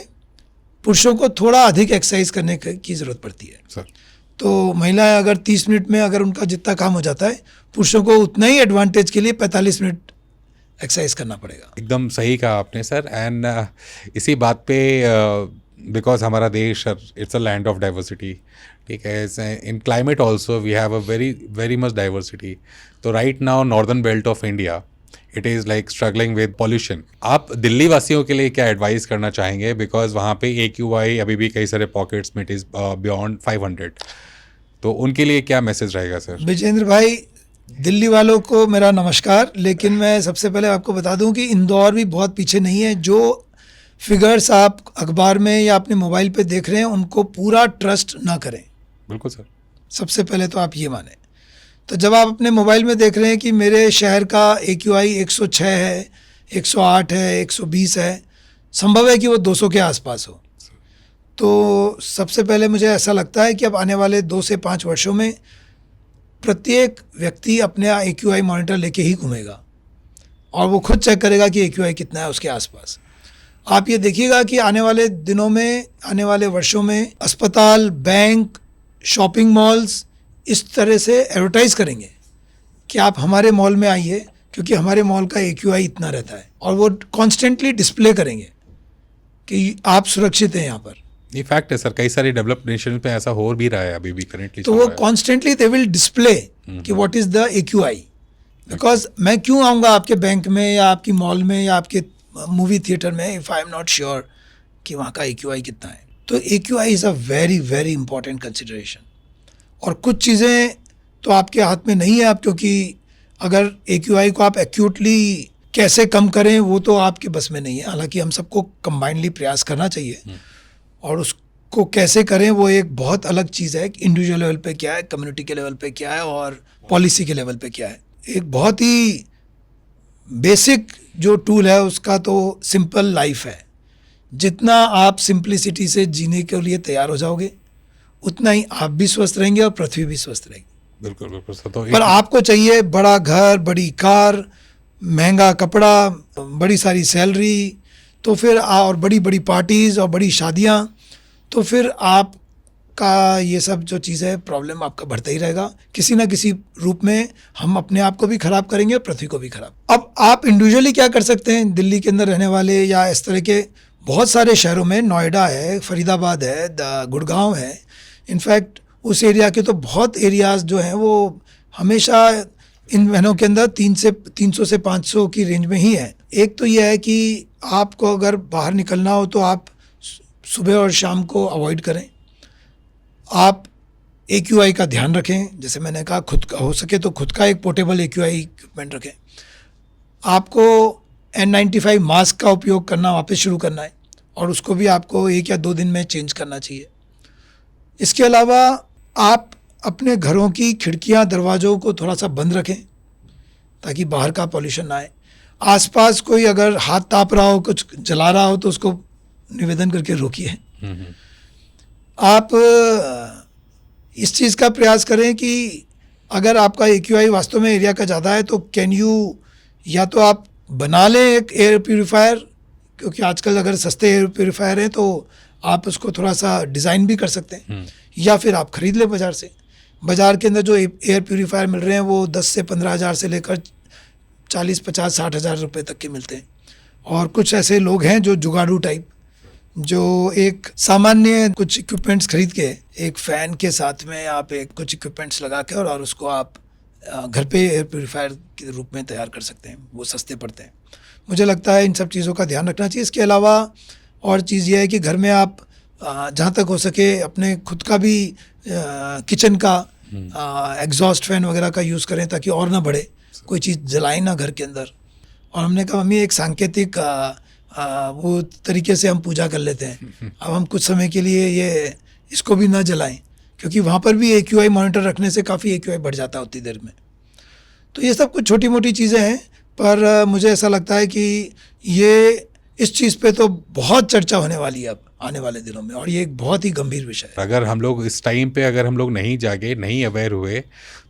पुरुषों को थोड़ा अधिक एक्सरसाइज करने की ज़रूरत पड़ती है. सर. तो महिलाएं अगर 30 मिनट में अगर उनका जितना काम हो जाता है, पुरुषों को उतना ही एडवांटेज के लिए 45 मिनट एक्सरसाइज करना पड़ेगा। एकदम सही कहा आपने सर। एंड इसी बात पे बिकॉज हमारा देश it's a land of diversity, ठीक है, in climate also we have a very very much diversity. तो right now northern belt of India it is like struggling with pollution. आप दिल्ली वासियों के लिए क्या एडवाइस करना चाहेंगे, बिकॉज वहाँ पे AQI अभी भी कई सारे पॉकेट्स में इट इज़ बियॉन्ड 500, तो उनके लिए क्या मैसेज रहेगा सर? विजेंद्र भाई, दिल्ली वालों को मेरा नमस्कार, लेकिन मैं सबसे पहले आपको बता दूं कि इंदौर भी बहुत पीछे नहीं है। जो फिगर्स आप अखबार में या अपने मोबाइल पे देख रहे हैं उनको पूरा ट्रस्ट ना करें। बिल्कुल सर। सबसे पहले तो आप ये माने। तो जब आप अपने मोबाइल में देख रहे हैं कि मेरे शहर का AQI 106 है, 108 है, 120 है, संभव है कि वो 200 के आसपास हो, तो सबसे पहले मुझे ऐसा लगता है कि अब आने वाले 2 से 5 वर्षों में प्रत्येक व्यक्ति अपने AQI मॉनिटर लेके ही घूमेगा और वो खुद चेक करेगा कि AQI कितना है उसके आसपास। आप ये देखिएगा कि आने वाले दिनों में, आने वाले वर्षों में अस्पताल, बैंक, शॉपिंग मॉल्स इस तरह से एडवर्टाइज करेंगे कि आप हमारे मॉल में आइए, क्योंकि हमारे मॉल का AQI इतना रहता है, और वो कॉन्स्टेंटली डिस्प्ले करेंगे कि आप सुरक्षित हैं यहाँ पर। ये फैक्ट है सर, कई सारे डेवलप्ड नेशन पे ऐसा हो भी रहा है अभी भी करेंटली। तो वो कॉन्स्टेंटली दे विल डिस्प्ले कि what is the AQI। Because मैं क्यों आऊँगा आपके बैंक में या आपकी मॉल में या आपके मूवी थिएटर में if I am not sure कि वहाँ का AQI कितना है। तो AQI is a very very important consideration. और कुछ चीज़ें तो आपके हाथ में नहीं है आप, क्योंकि अगर AQI को आप एक्यूटली कैसे कम करें वो तो आपके बस में नहीं है। हालांकि हम सबको कंबाइनली प्रयास करना चाहिए, और उसको कैसे करें वो एक बहुत अलग चीज़ है। इंडिविजुअल लेवल पे क्या है, कम्युनिटी के लेवल पे क्या है, और पॉलिसी के लेवल पे क्या है। एक बहुत ही बेसिक जो टूल है उसका तो सिंपल लाइफ है। जितना आप सिंप्लिसिटी से जीने के लिए तैयार हो जाओगे उतना ही आप भी स्वस्थ रहेंगे और पृथ्वी भी स्वस्थ रहेगी। बिल्कुल बिल्कुल सर। तो पर आपको चाहिए बड़ा घर, बड़ी कार, महंगा कपड़ा, बड़ी सारी सैलरी, तो फिर और बड़ी बड़ी पार्टीज़ और बड़ी शादियाँ, तो फिर आपका ये सब जो चीज़ है प्रॉब्लम आपका बढ़ता ही रहेगा। किसी ना किसी रूप में हम अपने आप को भी ख़राब करेंगे और पृथ्वी को भी ख़राब। अब आप इंडिविजुअली क्या कर सकते हैं, दिल्ली के अंदर रहने वाले या इस तरह के बहुत सारे शहरों में, नोएडा है, फरीदाबाद है, गुड़गांव है, इनफैक्ट उस एरिया के तो बहुत एरियाज़ जो हैं वो हमेशा इन महीनों के अंदर 300 से 500 की रेंज में ही है। एक तो यह है कि आपको अगर बाहर निकलना हो तो आप सुबह और शाम को अवॉइड करें। आप AQI का ध्यान रखें, जैसे मैंने कहा, खुद का हो सके तो खुद का एक पोर्टेबल AQI इक्विपमेंट रखें। आपको N95 मास्क का उपयोग करना वापस शुरू करना है, और उसको भी आपको 1 या 2 दिन में चेंज करना चाहिए। इसके अलावा आप अपने घरों की खिड़कियां, दरवाज़ों को थोड़ा सा बंद रखें ताकि बाहर का पॉल्यूशन ना आए। आसपास कोई अगर हाथ ताप रहा हो, कुछ जला रहा हो, तो उसको निवेदन करके रोकिए। आप इस चीज़ का प्रयास करें कि अगर आपका AQI वास्तव में एरिया का ज़्यादा है तो कैन यू, या तो आप बना लें एक एयर प्यूरीफायर, क्योंकि आजकल अगर सस्ते एयर प्यूरीफायर हैं तो आप उसको थोड़ा सा डिज़ाइन भी कर सकते हैं, या फिर आप ख़रीद लें बाज़ार से। बाज़ार के अंदर जो एयर प्यूरीफायर मिल रहे हैं वो 10 से 15 हज़ार से लेकर 40, 50, 60 हज़ार रुपये तक के मिलते हैं। और कुछ ऐसे लोग हैं जो जुगाड़ू टाइप, जो एक सामान्य कुछ इक्विपमेंट्स खरीद के, एक फ़ैन के साथ में आप एक कुछ इक्विपमेंट्स लगा के और उसको आप घर पे एयर प्यूरीफायर के रूप में तैयार कर सकते हैं। वो सस्ते पड़ते हैं। मुझे लगता है इन सब चीज़ों का ध्यान रखना चाहिए। इसके अलावा और चीज़ ये है कि घर में आप जहाँ तक हो सके अपने खुद का भी किचन का एग्जॉस्ट फैन वगैरह का यूज़ करें ताकि और ना बढ़े, कोई चीज़ जलाए ना घर के अंदर। और हमने कहा मम्मी एक सांकेतिक वो तरीके से हम पूजा कर लेते हैं। अब हम कुछ समय के लिए ये इसको भी ना जलाएं, क्योंकि वहाँ पर भी AQI मॉनिटर रखने से काफ़ी AQI बढ़ जाता है उतनी देर में। तो ये सब कुछ छोटी मोटी चीज़ें हैं, पर मुझे ऐसा लगता है कि ये इस चीज़ पे तो बहुत चर्चा होने वाली है अब आने वाले दिनों में, और ये एक बहुत ही गंभीर विषय है। अगर हम लोग इस टाइम पे अगर हम लोग नहीं जागे, नहीं अवेयर हुए,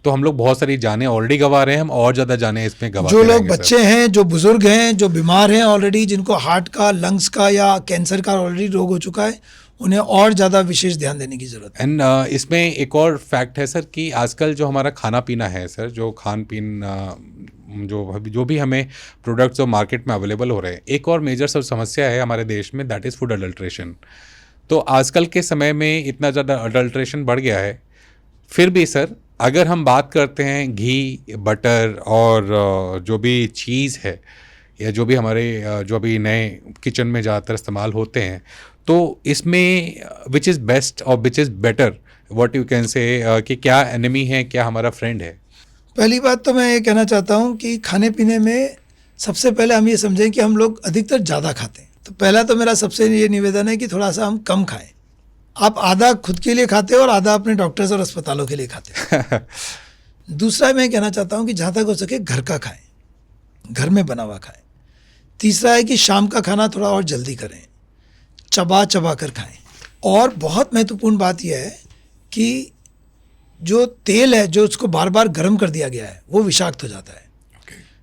तो हम लोग बहुत सारी जानें ऑलरेडी गंवा रहे हैं, हम और ज़्यादा जानें इसमें गंवा जो लोग बच्चे हैं, जो बुजुर्ग हैं, जो बीमार हैं ऑलरेडी, जिनको हार्ट का, लंग्स का या कैंसर का ऑलरेडी रोग हो चुका है, उन्हें और ज़्यादा विशेष ध्यान देने की ज़रूरत है। एंड इसमें एक और फैक्ट है सर कि आजकल जो हमारा खाना पीना है सर, जो खान पीन जो भी हमें प्रोडक्ट्स जो मार्केट में अवेलेबल हो रहे हैं, एक और मेजर समस्या है हमारे देश में, दैट इज़ फूड अडल्ट्रेशन। तो आजकल के समय में इतना ज़्यादा अडल्ट्रेशन बढ़ गया है, फिर भी सर अगर हम बात करते हैं घी, बटर और जो भी चीज़ है या जो भी हमारे जो अभी नए किचन में ज़्यादातर इस्तेमाल होते हैं, तो इसमें विच इज़ बेस्ट और which is better, what you can say, कि क्या एनिमी है, क्या हमारा फ्रेंड है? पहली बात तो मैं ये कहना चाहता हूँ कि खाने पीने में सबसे पहले हम ये समझें कि हम लोग अधिकतर ज़्यादा खाते हैं। तो पहला तो मेरा सबसे ये निवेदन है कि थोड़ा सा हम कम खाएं। आप आधा खुद के लिए खाते हो और आधा अपने डॉक्टर्स और अस्पतालों के लिए खाते हो। दूसरा मैं कहना चाहता हूँ कि जहाँ तक हो सके घर का खाएं, घर में बना हुआ खाएं। तीसरा है कि शाम का खाना थोड़ा और जल्दी करें, चबा चबा कर खाएं। और बहुत महत्वपूर्ण बात यह है कि जो तेल है, जो उसको बार बार गर्म कर दिया गया है, वो विषाक्त हो जाता है।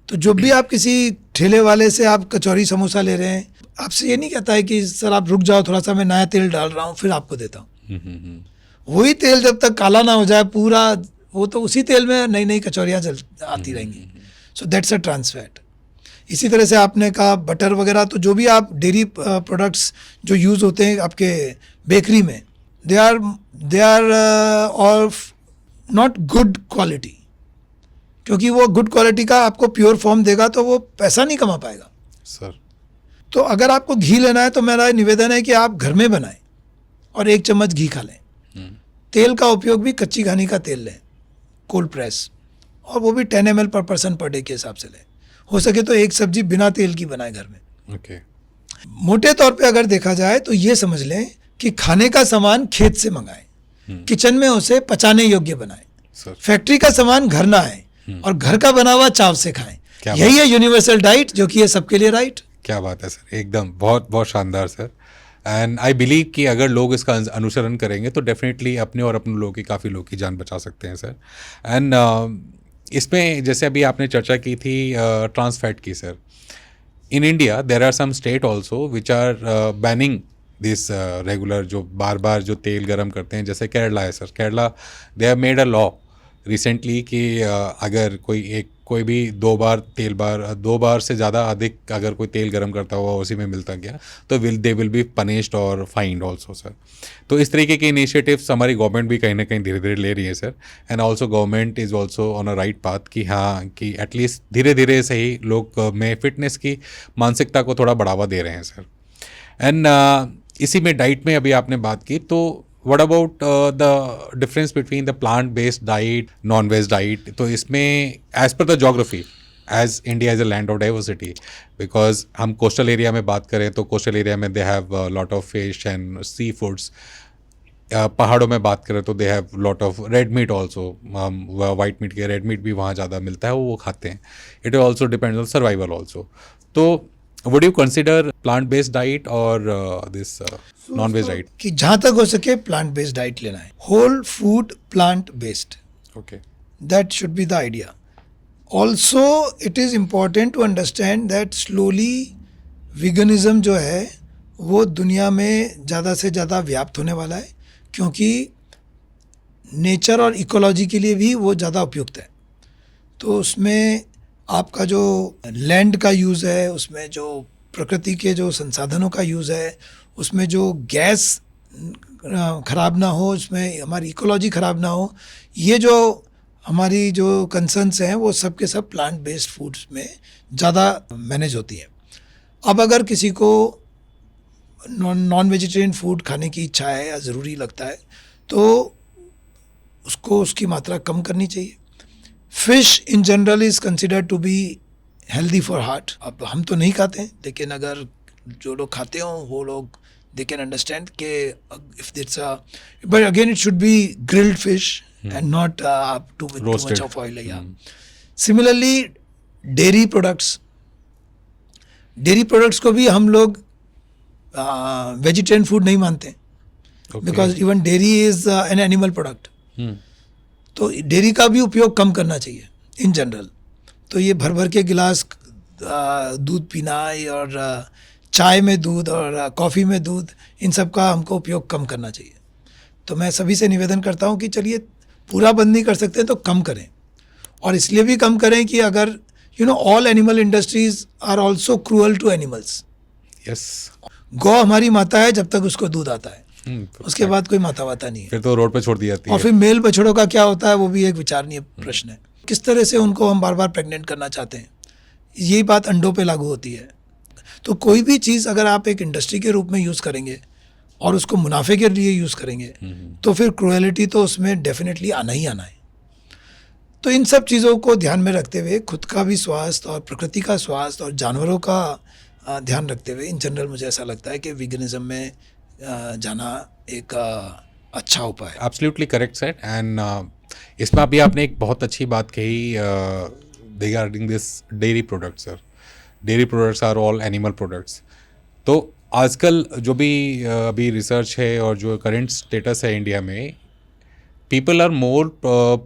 तो जब भी आप किसी ठेले वाले से आप कचौरी समोसा ले रहे हैं, आपसे ये नहीं कहता है कि सर आप रुक जाओ, थोड़ा सा मैं नया तेल डाल रहा हूँ फिर आपको देता हूँ। वही तेल जब तक काला ना हो जाए पूरा, वो तो उसी तेल में नई नई कचौरियाँ आती रहेंगी। So that's a trans fat. इसी तरह से आपने कहा बटर वगैरह, तो जो भी आप डेयरी प्रोडक्ट्स जो यूज़ होते हैं आपके बेकरी में, they are of not good quality, क्योंकि वो गुड क्वालिटी का आपको प्योर फॉर्म देगा तो वो पैसा नहीं कमा पाएगा सर। तो अगर आपको घी लेना है तो मेरा निवेदन है कि आप घर में बनाएं और 1 चम्मच घी खा लें। तेल का उपयोग भी कच्ची घानी का तेल लें, कोल्ड प्रेस, और वो भी 10 ml पर पर्सन पर डे के हिसाब से लें। हो सके तो एक सब्जी बिना तेल की बनाएं घर में। ओके। मोटे तौर पे अगर देखा जाए तो ये समझ लें कि खाने का सामान खेत से मंगाएं, किचन में उसे पचाने योग्य बनाएं, फैक्ट्री का सामान घर ना आए, और घर का बना हुआ चाव से खाएं। यही है यूनिवर्सल डाइट, जो कि है सबके लिए राइट। क्या बात है सर, एकदम बहुत बहुत शानदार सर। एंड आई बिलीव कि अगर लोग इसका अनुसरण करेंगे तो डेफिनेटली अपने और अपने लोगों की, काफ़ी लोग की जान बचा सकते हैं सर। एंड इसमें जैसे अभी आपने चर्चा की थी ट्रांस फैट की sir, in India there are some state also which are banning this regular, जो बार बार जो तेल गरम करते हैं, जैसे केरला है sir. Kerala they have made a law recently कि अगर कोई भी 2 बार से ज़्यादा अधिक अगर कोई तेल गरम करता हुआ उसी में मिलता गया तो दे विल बी पनिश्ड और फाइंड ऑल्सो सर। तो इस तरीके के इनिशिएटिव्स हमारी गवर्नमेंट भी कहीं ना कहीं धीरे धीरे ले रही है sir. And also government is also on a right path कि हाँ, कि एटलीस्ट धीरे धीरे सही लोग में फिटनेस की मानसिकता को थोड़ा बढ़ावा दे रहे हैं सर। एंड इसी में डाइट में अभी आपने बात की, तो what about the difference between the plant-based diet, non-veg diet? तो इसमें as per the geography, as India is a land of diversity, because हम coastal area में बात करें तो coastal area में they have a lot of fish and seafoods. पहाड़ों में बात करें तो they have lot of red meat also, white meat के red meat भी वहाँ ज़्यादा मिलता है, वो खाते हैं. It also depends on survival also. तो would you consider plant-based diet or this non-veg diet? कि जहाँ तक हो सके प्लांट बेस्ड डाइट लेना है, whole food plant based, Okay. that should be the idea. Also it is important to understand that slowly veganism जो है वो दुनिया में ज़्यादा से ज़्यादा व्याप्त होने वाला है, क्योंकि नेचर और इकोलॉजी के लिए भी वो ज़्यादा उपयुक्त है। तो उसमें आपका जो लैंड का यूज़ है, उसमें जो प्रकृति के जो संसाधनों का यूज़ है, उसमें जो गैस ख़राब ना हो, उसमें हमारी इकोलॉजी ख़राब ना हो, ये जो हमारी जो कंसर्न्स हैं वो सब के सब प्लांट बेस्ड फूड्स में ज़्यादा मैनेज होती हैं। अब अगर किसी को नॉन वेजिटेरियन फूड खाने की इच्छा है या ज़रूरी लगता है तो उसको उसकी मात्रा कम करनी चाहिए। Fish in general is considered to be healthy for heart. अब हम तो नहीं खाते हैं, लेकिन अगर जो लोग खाते हों वो लोग दे कैन अंडरस्टैंड कि if it's but again it should be grilled fish and not too much of oil. Similarly dairy products को भी हम लोग वेजिटेरियन फूड नहीं मानते, because even dairy is an animal product. तो डेयरी का भी उपयोग कम करना चाहिए इन जनरल। तो ये भर भर के गिलास दूध पीना और चाय में दूध और कॉफ़ी में दूध, इन सब का हमको उपयोग कम करना चाहिए। तो मैं सभी से निवेदन करता हूँ कि चलिए पूरा बंद नहीं कर सकते तो कम करें, और इसलिए भी कम करें कि अगर You know, all animal industries are also cruel to animals. Yes. गौ हमारी माता है जब तक उसको दूध आता है, उसके बाद कोई माता वाता नहीं है. फिर तो रोड पे छोड़ दी जाती और है. फिर मेल बछड़ों का क्या होता है वो भी एक विचारणीय प्रश्न है. किस तरह से उनको हम बार बार प्रेग्नेंट करना चाहते हैं, यही बात अंडों पे लागू होती है. तो कोई भी चीज़ अगर आप एक इंडस्ट्री के रूप में यूज़ करेंगे और उसको मुनाफे के लिए यूज़ करेंगे तो फिर क्रुएलिटी तो उसमें डेफिनेटली आना ही आना है. तो इन सब चीज़ों को ध्यान में रखते हुए खुद का भी स्वास्थ्य और प्रकृति का स्वास्थ्य और जानवरों का ध्यान रखते हुए इन जनरल मुझे ऐसा लगता है कि वीगनिज्म में जाना एक अच्छा उपाय है. Absolutely correct set. एंड इसमें अभी आपने एक बहुत अच्छी बात कही regarding this dairy products. Sir, dairy products are all animal products. तो आजकल जो भी अभी रिसर्च है और जो करंट स्टेटस है इंडिया में, people are more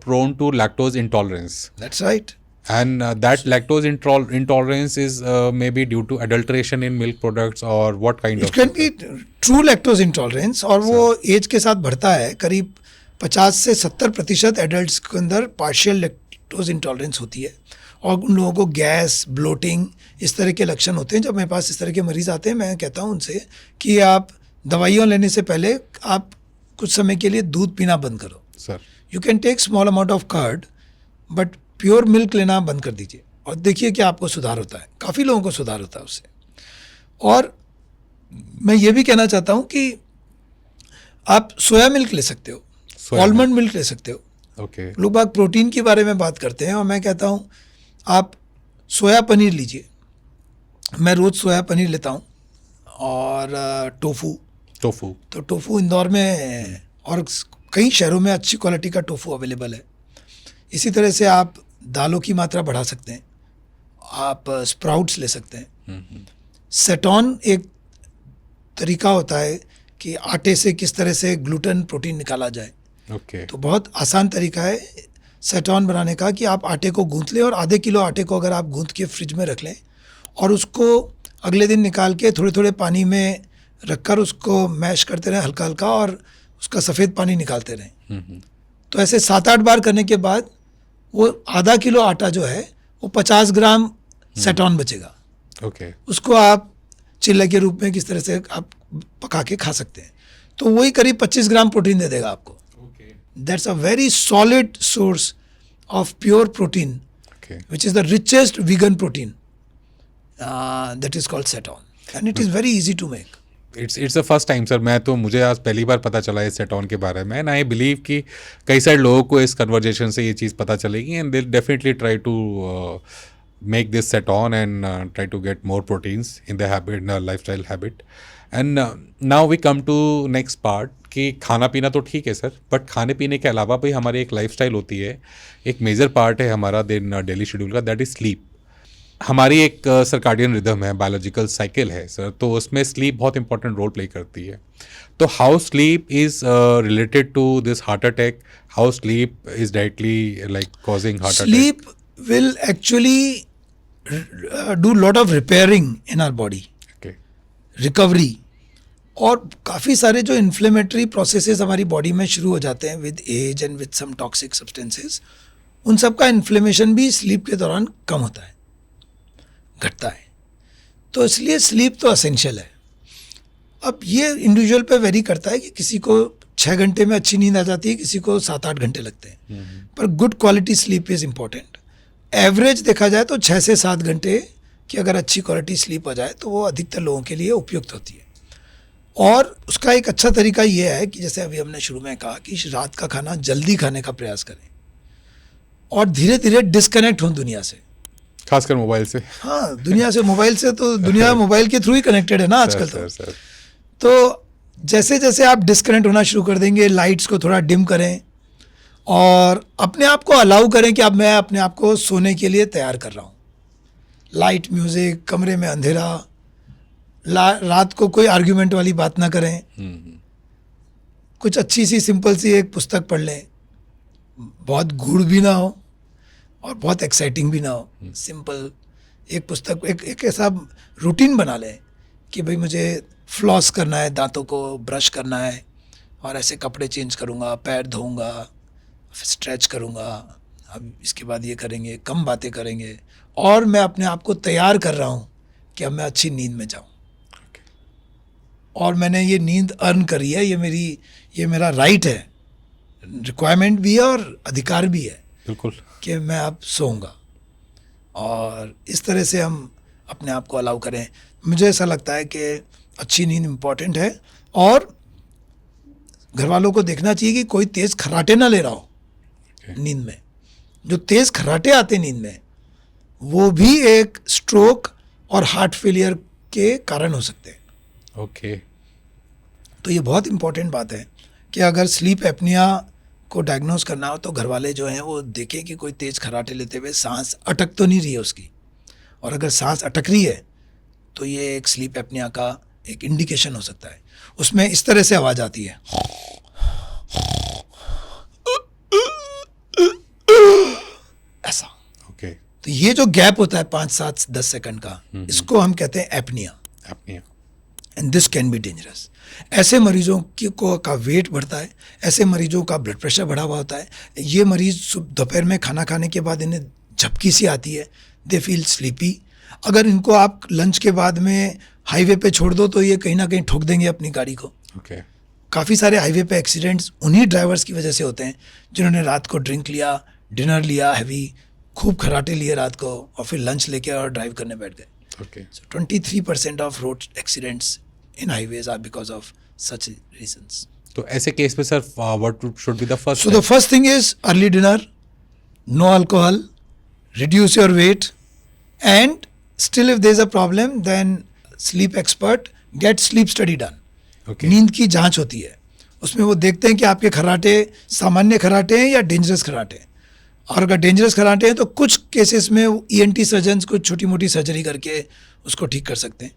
prone to lactose intolerance. That's right. And that lactose intolerance is maybe due to adulteration in milk products or what kind It of? can be true lactose intolerance और वो as के साथ बढ़ता है. करीब 50 से 70% adults के अंदर पार्शियल लैक्टोज इंटॉलरेंस होती है और उन लोगों को गैस, ब्लोटिंग इस तरह के लक्षण होते हैं. जब मेरे पास इस तरह के मरीज आते हैं मैं कहता हूँ उनसे कि आप दवाइयाँ लेने से पहले आप कुछ समय के लिए दूध पीना बंद करो. Sir, you can take small amount of curd but pure milk लेना बंद कर दीजिए और देखिए कि आपको सुधार होता है. काफ़ी लोगों को सुधार होता है उससे. और मैं ये भी कहना चाहता हूँ कि आप सोया मिल्क ले सकते हो, आलमंड मिल्क ले सकते हो. ओके. लोग बाग प्रोटीन के बारे में बात करते हैं और मैं कहता हूँ आप सोया पनीर लीजिए. मैं रोज़ सोया पनीर लेता हूँ और टोफू. तो टोफू इंदौर में और कई शहरों में अच्छी क्वालिटी का टोफू अवेलेबल है. इसी तरह से आप दालों की मात्रा बढ़ा सकते हैं. आप स्प्राउट्स ले सकते हैं. सेटॉन एक तरीका होता है कि आटे से किस तरह से ग्लूटेन प्रोटीन निकाला जाए. ओके. तो बहुत आसान तरीका है सेटॉन बनाने का कि आप आटे को गूंथ लें और आधे किलो आटे को अगर आप गूंथ के फ्रिज में रख लें और उसको अगले दिन निकाल के थोड़े थोड़े पानी में रखकर उसको मैश करते रहें हल्का हल्का और उसका सफ़ेद पानी निकालते रहें. तो ऐसे 7-8 बार करने के बाद वो आधा किलो आटा जो है वो 50 ग्राम सेटॉन बचेगा. ओके. उसको आप चिल्ले के रूप में किस तरह से आप पका के खा सकते हैं. तो वही करीब 25 ग्राम प्रोटीन दे देगा आपको. That's a very solid source of pure protein, which is the richest vegan protein. That is called seton, and it is very easy to make. It's the first time sir. मैं तो मुझे आज पहली बार पता चला इस सेटॉन के बारे में. एंड आई बिलीव कि कई सारे लोगों को इस कन्वर्जेशन से ये चीज़ पता चलेगी and they definitely try to make this seton and try to get more proteins in their habit, in their lifestyle habit. And now we come to next part कि खाना पीना तो ठीक है सर, बट खाने पीने के अलावा भी हमारी एक लाइफस्टाइल होती है. एक मेजर पार्ट है हमारा दिन डेली शेड्यूल का, दैट इज स्लीप. हमारी एक सर्काडियन रिदम है, बायोलॉजिकल साइकिल है सर, तो उसमें स्लीप बहुत इंपॉर्टेंट रोल प्ले करती है. तो how sleep is related to this heart attack, how sleep is directly like causing heart attack. Sleep will actually do lot of repairing in our body, Okay. recovery. और काफ़ी सारे जो inflammatory processes हमारी body में शुरू हो जाते हैं with age and with some toxic substances, उन सब का इन्फ्लेमेशन भी स्लीप के दौरान कम होता है, घटता है. तो इसलिए स्लीप तो असेंशियल है. अब ये इंडिविजुअल पे वेरी करता है कि किसी को 6 घंटे में अच्छी नींद आ जाती है, किसी को 7-8 घंटे लगते हैं. पर good quality sleep is important. Average देखा जाए तो 6 से 7 घंटे की अगर अच्छी क्वालिटी स्लीप आ जाए तो वो अधिकतर लोगों के लिए उपयुक्त होती है. और उसका एक अच्छा तरीका ये है कि जैसे अभी हमने शुरू में कहा कि रात का खाना जल्दी खाने का प्रयास करें और धीरे धीरे डिस्कनेक्ट हों दुनिया से, खासकर मोबाइल से. हाँ, दुनिया से, मोबाइल से. तो दुनिया मोबाइल के थ्रू ही कनेक्टेड है ना आजकल. सर. तो जैसे जैसे आप डिस्कनेक्ट होना शुरू कर देंगे, लाइट्स को थोड़ा डिम करें और अपने आप को अलाउ करें कि अब मैं अपने आप को सोने के लिए तैयार कर रहा हूँ. लाइट म्यूज़िक, कमरे में अंधेरा, रात को कोई आर्ग्यूमेंट वाली बात ना करें, कुछ अच्छी सी सिंपल सी एक पुस्तक पढ़ लें, बहुत गूढ़ भी ना हो और बहुत एक्साइटिंग भी ना हो, सिंपल एक पुस्तक, एक ऐसा रूटीन बना लें कि भाई मुझे फ्लॉस करना है, दांतों को ब्रश करना है और ऐसे कपड़े चेंज करूँगा, पैर धोऊंगा, स्ट्रेच करूँगा, अब इसके बाद ये करेंगे, कम बातें करेंगे, और मैं अपने आप को तैयार कर रहा हूँ कि अब मैं अच्छी नींद में जाऊँ। और मैंने ये नींद अर्न करी है, ये मेरा राइट है, रिक्वायरमेंट भी है और अधिकार भी है बिल्कुल कि मैं अब सोऊंगा। और इस तरह से हम अपने आप को अलाउ करें। मुझे ऐसा लगता है कि अच्छी नींद इम्पॉर्टेंट है, और घर वालों को देखना चाहिए कि कोई तेज़ खर्राटे ना ले रहा हो नींद में। जो तेज़ खर्राटे आते नींद में, वो भी एक स्ट्रोक और हार्ट फेलियर के कारण हो सकते हैं। ओके। तो ये बहुत इम्पोर्टेंट बात है कि अगर स्लीप एपनिया को डायग्नोस करना हो तो घर वाले जो हैं वो देखें कि कोई तेज़ खर्राटे लेते हुए सांस अटक तो नहीं रही है उसकी, और अगर सांस अटक रही है तो ये एक स्लीप एपनिया का एक इंडिकेशन हो सकता है। उसमें इस तरह से आवाज़ आती है, ऐसा। ओके। तो ये जो गैप होता है 5, 7, 10 सेकंड का, इसको हम कहते हैं एपनिया, अपनी and this can be dangerous. ऐसे मरीजों का वेट बढ़ता है, ऐसे मरीजों का ब्लड प्रेशर बढ़ा हुआ होता है। ये मरीज दोपहर में खाना खाने के बाद इन्हें झपकी सी आती है, दे फील स्लीपी। अगर इनको आप लंच के बाद में हाईवे पे छोड़ दो तो ये कहीं ना कहीं ठोक देंगे अपनी गाड़ी को। ओके। काफ़ी सारे हाईवे पे एक्सीडेंट्स उन्हीं ड्राइवर्स की वजह से होते हैं जिन्होंने रात को ड्रिंक लिया, डिनर लिया हैवी, खूब खर्राटे लिए रात को, और फिर लंच लेके और ड्राइव करने बैठ गए। Okay. So 23% of road accidents in highways are because of such reasons. तो ऐसे केस में sir what should be the first? So the first thing is early dinner, no alcohol, reduce your weight, and still if there is a problem then sleep expert get sleep study done. Okay. नींद की जांच होती है, उसमें वो देखते हैं कि आपके खर्राटे सामान्य खर्राटे हैं या डेंजरस खर्राटे हैं। और अगर डेंजरस खर्राटे हैं तो कुछ केसेस में ENT सर्जन्स कुछ छोटी मोटी सर्जरी करके उसको ठीक कर सकते हैं।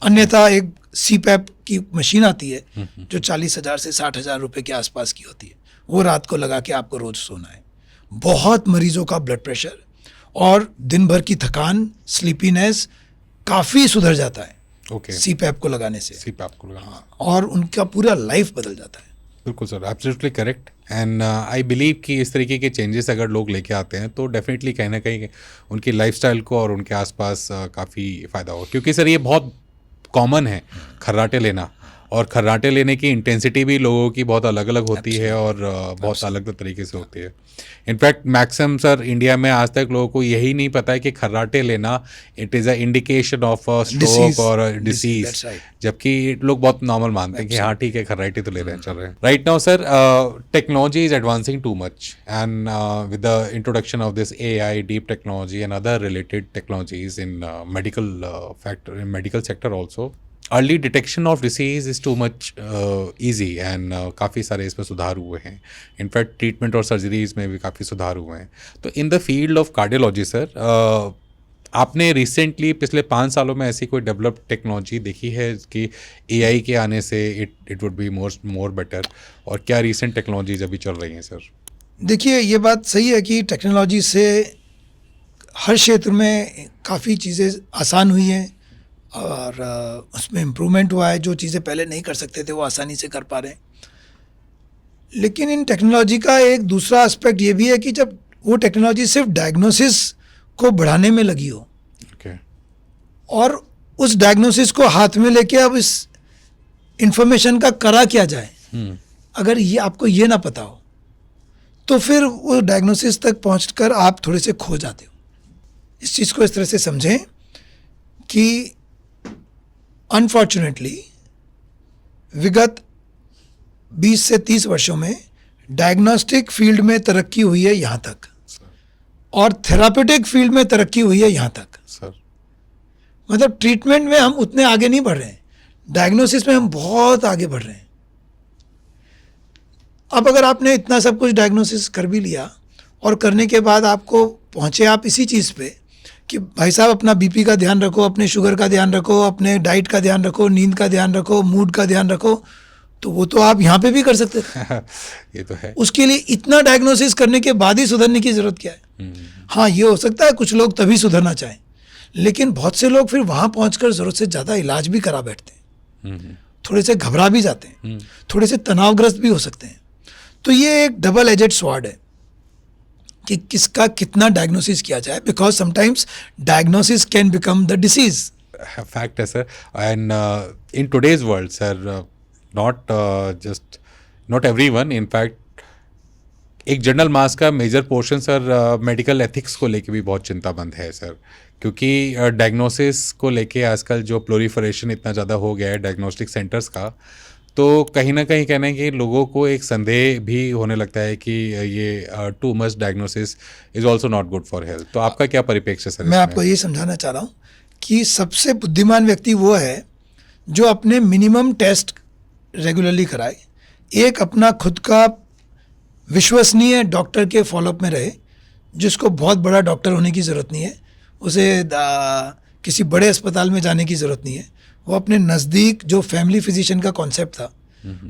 अन्यथा एक CPAP की मशीन आती है जो 40,000 से 60,000 रुपये के आसपास की होती है, वो रात को लगा के आपको रोज़ सोना है। बहुत मरीजों का ब्लड प्रेशर और दिन भर की थकान, स्लीपीनेस काफ़ी सुधर जाता है ओके। CPAP को लगाने से, सीप आपको लगा। और उनका पूरा लाइफ बदल जाता है। बिल्कुल sir, absolutely correct. And I believe कि इस तरीके के चेंजेस अगर लोग लेके आते हैं तो डेफिनेटली कहीं ना कहीं उनकी लाइफस्टाइल को और उनके आसपास काफ़ी फ़ायदा हो, क्योंकि सर ये बहुत कॉमन है खर्राटे लेना, और खर्राटे लेने की इंटेंसिटी भी लोगों की बहुत अलग अलग होती है और बहुत अलग तरीके से होती है। इनफैक्ट मैक्सिमम सर इंडिया में आज तक लोगों को यही नहीं पता है कि खर्राटे लेना it is a indication of a stroke और डिसीज, That's right. जबकि लोग बहुत नॉर्मल मानते हैं कि हाँ ठीक है खर्राटे तो ले रहे हैं, चल रहे हैं। Right now sir technology is advancing too much, and with the introduction of this AI, deep technology and other related technologies in medical sector also, early detection of disease is too much easy, and काफ़ी सारे इसमें सुधार हुए हैं। In fact treatment और surgeries में भी काफ़ी सुधार हुए हैं। तो in the field of cardiology sir, आपने रिसेंटली पिछले 5 सालों में ऐसी कोई डेवलप्ड टेक्नोलॉजी देखी है कि AI के आने से it would be more better, और क्या रिसेंट टेक्नोलॉजीज अभी चल रही हैं सर? देखिए, ये बात सही है कि टेक्नोलॉजी से हर क्षेत्र में काफ़ी चीज़ें आसान हुई हैं और उसमें इम्प्रूवमेंट हुआ है। जो चीज़ें पहले नहीं कर सकते थे वो आसानी से कर पा रहे हैं। लेकिन इन टेक्नोलॉजी का एक दूसरा एस्पेक्ट ये भी है कि जब वो टेक्नोलॉजी सिर्फ डायग्नोसिस को बढ़ाने में लगी हो, ओके। और उस डायग्नोसिस को हाथ में लेके अब इस इंफॉर्मेशन का करा क्या जाए, अगर ये आपको ये ना पता हो तो फिर वो डायग्नोसिस तक पहुंचकर आप थोड़े से खो जाते हो। इस चीज़ को इस तरह से समझें कि अनफॉर्चुनेटली विगत 20 से 30 वर्षों में डायग्नोस्टिक फील्ड में तरक्की हुई है यहाँ तक, और थेरापेटिक फील्ड में तरक्की हुई है यहाँ तक। सर मतलब ट्रीटमेंट में हम उतने आगे नहीं बढ़ रहे हैं, डायग्नोसिस में हम बहुत आगे बढ़ रहे हैं। अब अगर आपने इतना सब कुछ डायग्नोसिस कर भी लिया और करने के बाद आपको पहुँचे आप इसी चीज़ पे कि भाई साहब अपना BP का ध्यान रखो, अपने शुगर का ध्यान रखो, अपने डाइट का ध्यान रखो, नींद का ध्यान रखो, मूड का ध्यान रखो, तो वो तो आप यहाँ पे भी कर सकते थे। ये तो है। उसके लिए इतना डायग्नोसिस करने के बाद ही सुधरने की ज़रूरत क्या है? हाँ, ये हो सकता है कुछ लोग तभी सुधरना चाहें, लेकिन बहुत से लोग फिर वहाँ पहुँचकर ज़रूरत से ज़्यादा इलाज भी करा बैठते हैं, थोड़े से घबरा भी जाते हैं, थोड़े से तनावग्रस्त भी हो सकते हैं। तो ये एक डबल एजेड स्वॉर्ड है। कि किसका कितना डायग्नोसिस किया जाए, because sometimes diagnosis can become the disease. Fact है sir. And in today's world sir, not just not everyone, in fact एक जनरल मास का major portion sir medical ethics को लेके भी बहुत चिंतामंद है सर, क्योंकि डायग्नोसिस को लेके आजकल जो प्रोलिफरेशन इतना ज़्यादा हो गया है डायग्नोस्टिक सेंटर्स का, तो कहीं ना कहीं कहना है कि लोगों को एक संदेह भी होने लगता है कि ये too much diagnosis is also not good for health. तो आपका क्या परिप्रेक्ष्य सर? मैं आपको ये समझाना चाह रहा हूँ कि सबसे बुद्धिमान व्यक्ति वो है जो अपने मिनिमम टेस्ट रेगुलरली कराए, एक अपना खुद का विश्वसनीय डॉक्टर के फॉलोअप में रहे, जिसको बहुत बड़ा डॉक्टर होने की ज़रूरत नहीं है, उसे किसी बड़े अस्पताल में जाने की ज़रूरत नहीं है, वो अपने नज़दीक जो फैमिली फिजिशियन का कॉन्सेप्ट था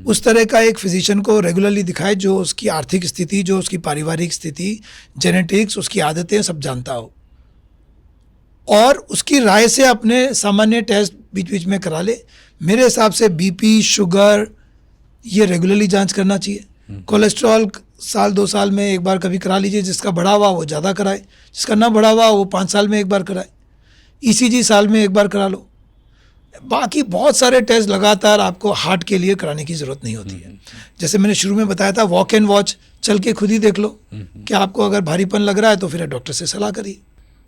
उस तरह का एक फिजिशियन को रेगुलरली दिखाए, जो उसकी आर्थिक स्थिति, जो उसकी पारिवारिक स्थिति, जेनेटिक्स, उसकी आदतें सब जानता हो, और उसकी राय से अपने सामान्य टेस्ट बीच बीच में करा ले. मेरे हिसाब से बीपी, शुगर, ये रेगुलरली जांच करना चाहिए. कोलेस्ट्रॉल साल 2 साल में एक बार कभी करा लीजिए, जिसका बढ़ा हुआ वो ज़्यादा कराए, जिसका ना बढ़ा हुआ वो 5 साल में एक बार कराए. ईसीजी साल में एक बार करा लो. बाकी बहुत सारे टेस्ट लगातार आपको हार्ट के लिए कराने की ज़रूरत नहीं होती है. जैसे मैंने शुरू में बताया था, वॉक एंड वॉच, चल के खुद ही देख लो कि आपको अगर भारीपन लग रहा है तो फिर डॉक्टर से सलाह करिए.